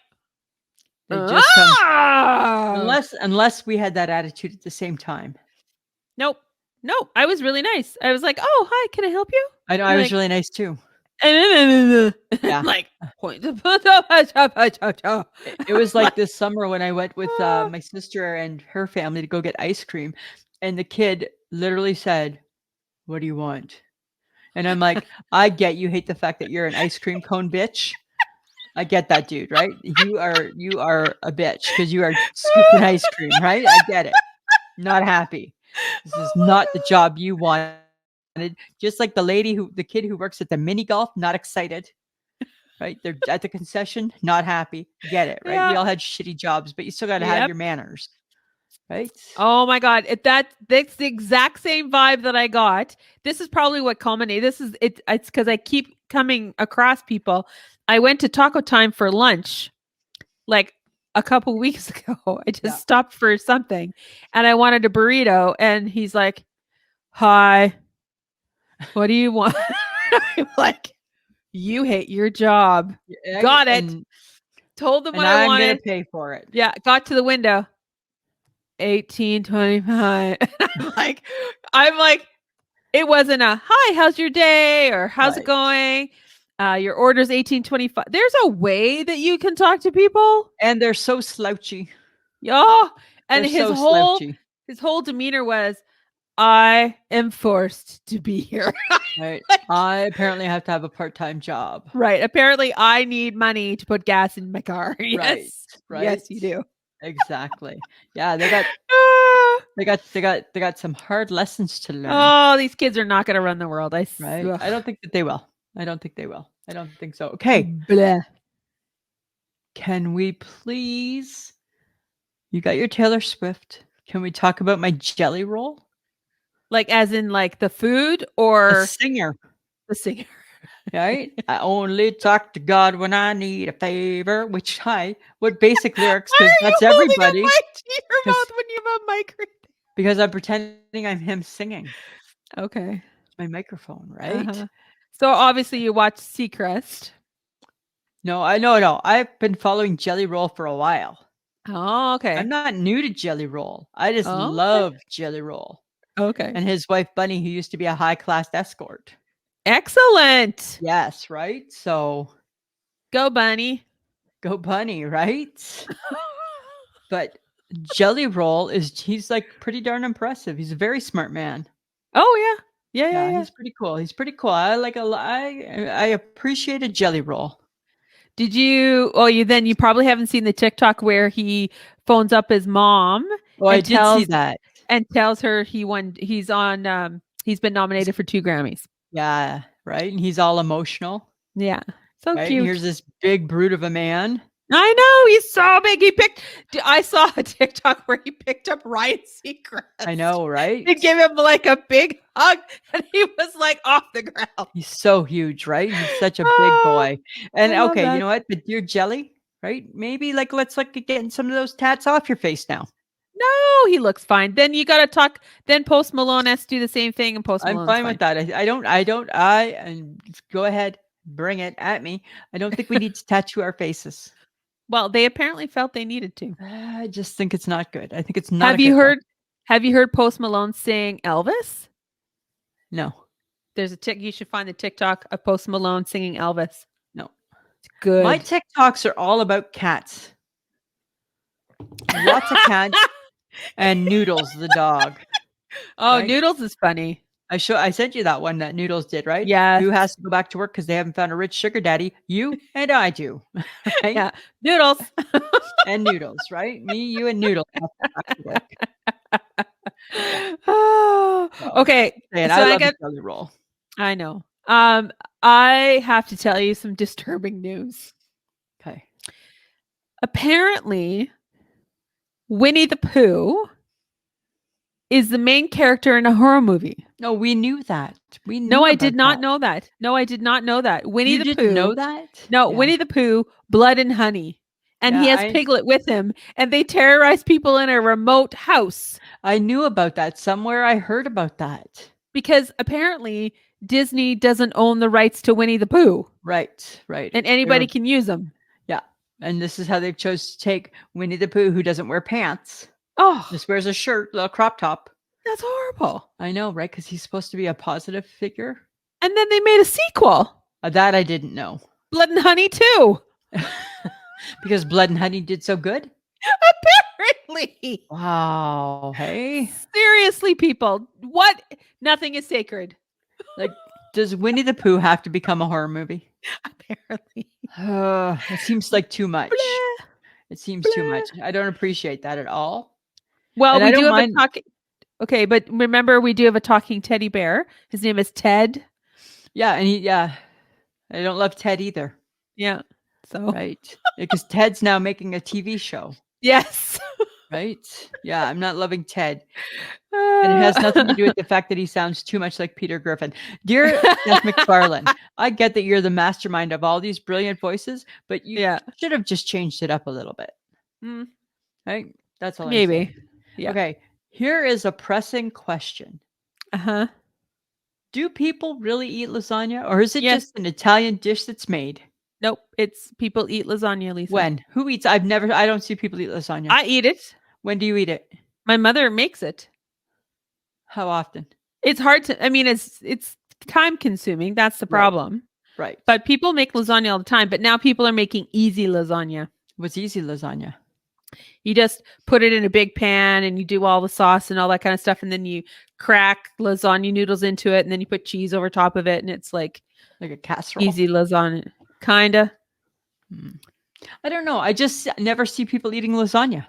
They just come "Ah!" unless we had that attitude at the same time. Nope. I was really nice. I was like, oh, hi, can I help you? I know You're I was like- really nice too. Yeah. Yeah. Like, point to It was like this summer when I went with my sister and her family to go get ice cream, and the kid literally said, "What do you want?" And I'm like, "I get you hate the fact that you're an ice cream cone bitch. I get that, dude. Right? You are a bitch because you are scooping ice cream. Right? I get it. Not happy. This is not the job you wanted. Just like the kid who works at the mini golf, not excited. Right? They're at the concession, not happy. Get it, right? Yeah. We all had shitty jobs, but you still got to have Yep. your manners, right? Oh my God. That's the exact same vibe that I got. This is probably what culminated. It's because I keep coming across people. I went to Taco Time for lunch like a couple weeks ago. I just stopped for something and I wanted a burrito. And he's like, hi, what do you want? I'm like, you hate your job. Yeah, Got it. and Told them what I'm I gonna wanted. pay for it. Yeah, got to the window. 18.25. I'm like, it wasn't a hi, how's your day? Or how's it Right. going? Your order's 1825. There's a way that you can talk to people. And they're so slouchy. Oh, and They're so slouchy. his whole demeanor was, I am forced to be here. Right. Like, I apparently have to have a part-time job. right. Apparently, I need money to put gas in my car. Right. Yes. Right. Yes, you do. Exactly. Yeah, they got Ah. they got some hard lessons to learn. Oh, these kids are not going to run the world. Right. Ugh. I don't think that they will. I don't think they will. I don't think so. Okay. Bleh. Can we please? You got your Taylor Swift. Can we talk about my jelly roll? Like, as in, like, the food A or singer, the singer? right? I only talk to God when I need a favor. Which what basic lyrics? Why Because are you that's holding a everybody. mic to your 'Cause- mouth when you have a mic right Because I'm pretending I'm him singing. there? Okay. It's my microphone, right? Uh-huh. So obviously you watch Seacrest. No, I know. I've been following Jelly Roll for a while. Oh, okay. I'm not new to Jelly Roll. I just Oh, okay. love Jelly Roll. Okay. And his wife Bunny, who used to be a high-class escort. Excellent. Yes, right? So Go, Bunny. go Bunny, right? But Jelly Roll he's like pretty darn impressive. He's a very smart man. Oh, yeah. Yeah, Yeah, yeah, yeah. he's pretty cool. He's pretty cool. I like I appreciated Jelly Roll. Did you? Oh, you probably haven't seen the TikTok where he phones up his mom Oh, I and did see that. tells her he's on he's been nominated for 2 Grammys. Yeah, right? And he's all emotional. Yeah. So Right? And cute. here's this big brute of a man. I know, he's so big. I saw a TikTok where he picked up Ryan Seacrest. I know, right? He gave him like a big hug and he was like off the ground. He's so huge, right? He's such a big boy. And I love okay, you that. know what? But dear Jelly, right? Maybe let's look at getting some of those tats off your face now. No, he looks fine. Then you gotta talk. Then Post Malone has to do the same thing, and Post I'm Malone's fine with that. And go ahead, bring it at me. I don't think we need to tattoo our faces. Well, they apparently felt they needed to. I just think it's not good. I think it's not. Have you heard? Have you heard Post Malone sing Elvis? No. There's you should find the TikTok of Post Malone singing Elvis. No. It's good. My TikToks are all about cats. Lots of cats and Noodles, the dog. Oh, right? Noodles is funny. I sent you that one that Noodles did, right? Yeah. Who has to go back to work because they haven't found a rich sugar daddy? You and I do. Right? Yeah. Noodles. And Noodles, right? Me, you, and Noodles have to go back to work. Oh, okay. And So I I love got. the Jelly Roll. I know. I have to tell you some disturbing news. Okay. Apparently, Winnie the Pooh is the main character in a horror movie. No, we knew that. We knew No, I about did not that. know that. No, I did not know that. Winnie You the didn't Pooh. know that? No, Yeah. Winnie the Pooh, Blood and Honey. And he Yeah, has Piglet with him, and they terrorize people in a remote house I knew about that. Somewhere I heard about that. because apparently Disney doesn't own the rights to Winnie the Pooh, Right. and anybody can use them. Yeah. And this is how they've chose to take Winnie the Pooh, who doesn't wear pants. Oh, Just wears a shirt, a crop top. that's horrible. I know, right? Because he's supposed to be a positive figure. And then they made a sequel, That I didn't know. Blood and Honey 2. Because Blood and Honey did so good. Apparently. Wow. Hey. Seriously, people. What? Nothing is sacred. Like, does Winnie the Pooh have to become a horror movie? Apparently. It seems like too much. Blah. It seems too much. I don't appreciate that at all. Well, And we I do don't have mind- a talking. Okay, but remember, we do have a talking teddy bear. His name is Ted. Yeah, and I don't love Ted either. Yeah. So Right. Because Ted's now making a TV show. yes. Right. Yeah, I'm not loving Ted. And it has nothing to do with the fact that he sounds too much like Peter Griffin. Dear Seth MacFarlane, I get that you're the mastermind of all these brilliant voices, but you Yeah. should have just changed it up a little bit. Mm, Right? That's all I'm maybe. saying. Yeah. Okay. Here is a pressing question. Uh-huh. Do people really eat lasagna, or is it Yes. just an Italian dish that's made? Nope. It's people eat lasagna, Lisa. When? Who eats? I don't see people eat lasagna. I eat it. When do you eat it? My mother makes it. How often? It's hard to. I mean, it's time consuming. That's the Right. problem. Right. But people make lasagna all the time. But now people are making easy lasagna. What's easy lasagna? You just put it in a big pan and you do all the sauce and all that kind of stuff. And then you crack lasagna noodles into it. And then you put cheese over top of it. And it's like Like a casserole? easy lasagna. Kinda. I don't know. I just never see people eating lasagna.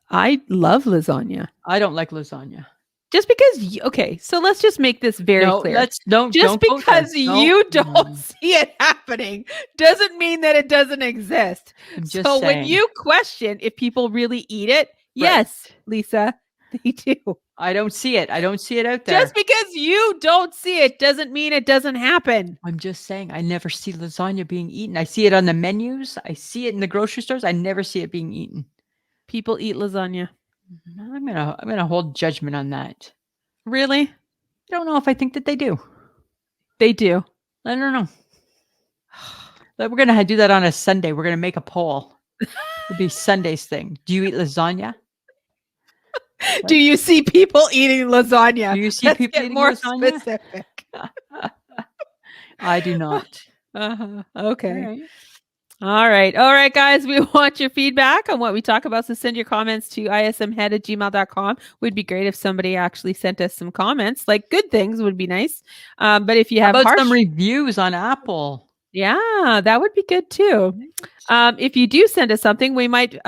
I love lasagna. I don't like lasagna. Just because, okay, so let's just make this very clear. Just don't because you don't see it happening doesn't mean that it doesn't exist. I'm just So saying. when you question if people really eat it, yes, Lisa, they do. I don't see it. I don't see it out there. Just because you don't see it doesn't mean it doesn't happen. I'm just saying I never see lasagna being eaten. I see it on the menus. I see it in the grocery stores. I never see it being eaten. People eat lasagna. I'm gonna hold judgment on that. Really? I don't know if I think that they do. They do. I don't know. But we're gonna do that on a Sunday. We're gonna make a poll. It'll be Sunday's thing. Do you eat lasagna? Do you see people eating lasagna? Do you see Let's people get eating more lasagna? specific. I do not. Okay. All right, guys. We want your feedback on what we talk about. So send your comments to ismhead@gmail.com. Would be great if somebody actually sent us some comments. Like good things would be nice. But if you have How about some reviews on Apple? Yeah, that would be good too. If you do send us something, we might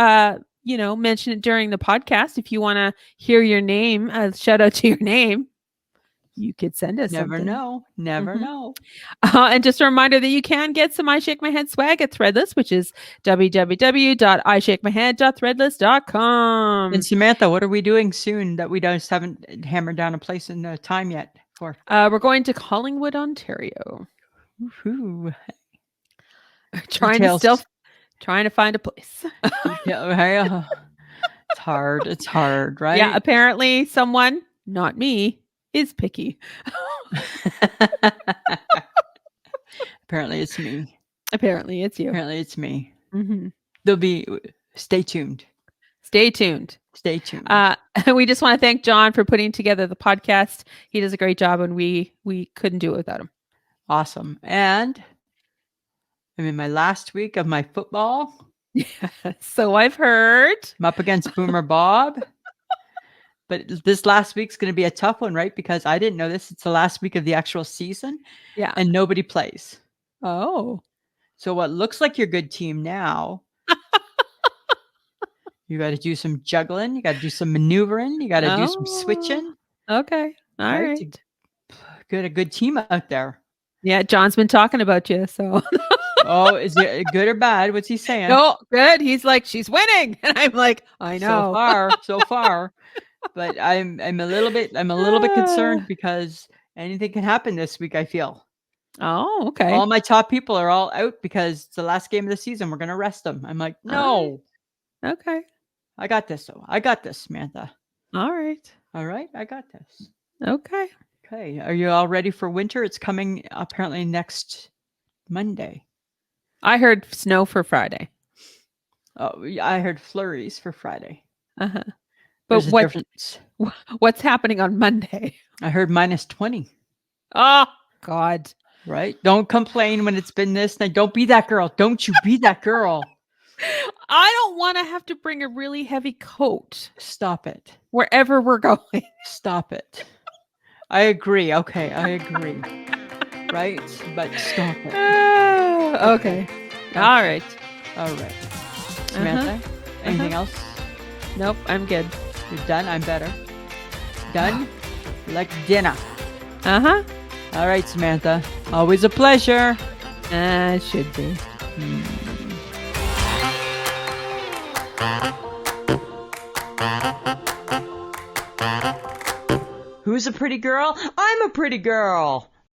mention it during the podcast. If you want to hear your name, shout out to your name, you could send us Never something. know. Never know. And just a reminder that you can get some I Shake My Head swag at Threadless, which is www.ishakemyhead.threadless.com. And Samantha, what are we doing soon that we just haven't hammered down a place in the time yet for? We're going to Collingwood, Ontario. Woohoo. Trying to find a place. Yeah, it's hard. It's hard, right? Yeah, apparently someone, not me, is picky. Apparently it's me. Apparently it's you. Apparently it's me. Mm-hmm. Stay tuned. Stay tuned. Stay tuned. We just want to thank John for putting together the podcast. He does a great job, and we couldn't do it without him. Awesome. And I'm in my last week of my football. Yeah, so I've heard. I'm up against Boomer Bob. But this last week's going to be a tough one, right? Because I didn't know this. It's the last week of the actual season. Yeah. And nobody plays. Oh. So what looks like your good team now, you got to do some juggling. You got to do some maneuvering. You got to do some switching. Okay. All right. Get a good team out there. Yeah. John's been talking about you. So. Oh, is it good or bad? What's he saying? No, good. He's like, she's winning. And I'm like, I know. So far. But I'm a little bit concerned because anything can happen this week, I feel. Oh, okay. All my top people are all out because it's the last game of the season. We're going to rest them. I'm like, no. Okay. I got this, though. I got this, Samantha. All right. I got this. Okay. Okay. Are you all ready for winter? It's coming apparently next Monday. I heard snow for Friday. Oh, I heard flurries for Friday. Uh-huh. But what's happening on Monday? I heard -20. Oh, God. Right? Don't complain when it's been this night. Don't be that girl. Don't you be that girl. I don't want to have to bring a really heavy coat. Stop it. Wherever we're going. Stop it. I agree. Okay, I agree. Right? But stop it. Okay. All right. Samantha, anything else? Nope, I'm good. You're done? I'm better. Done? Like dinner. Uh-huh. All right, Samantha. Always a pleasure. It should be. Who's a pretty girl? I'm a pretty girl.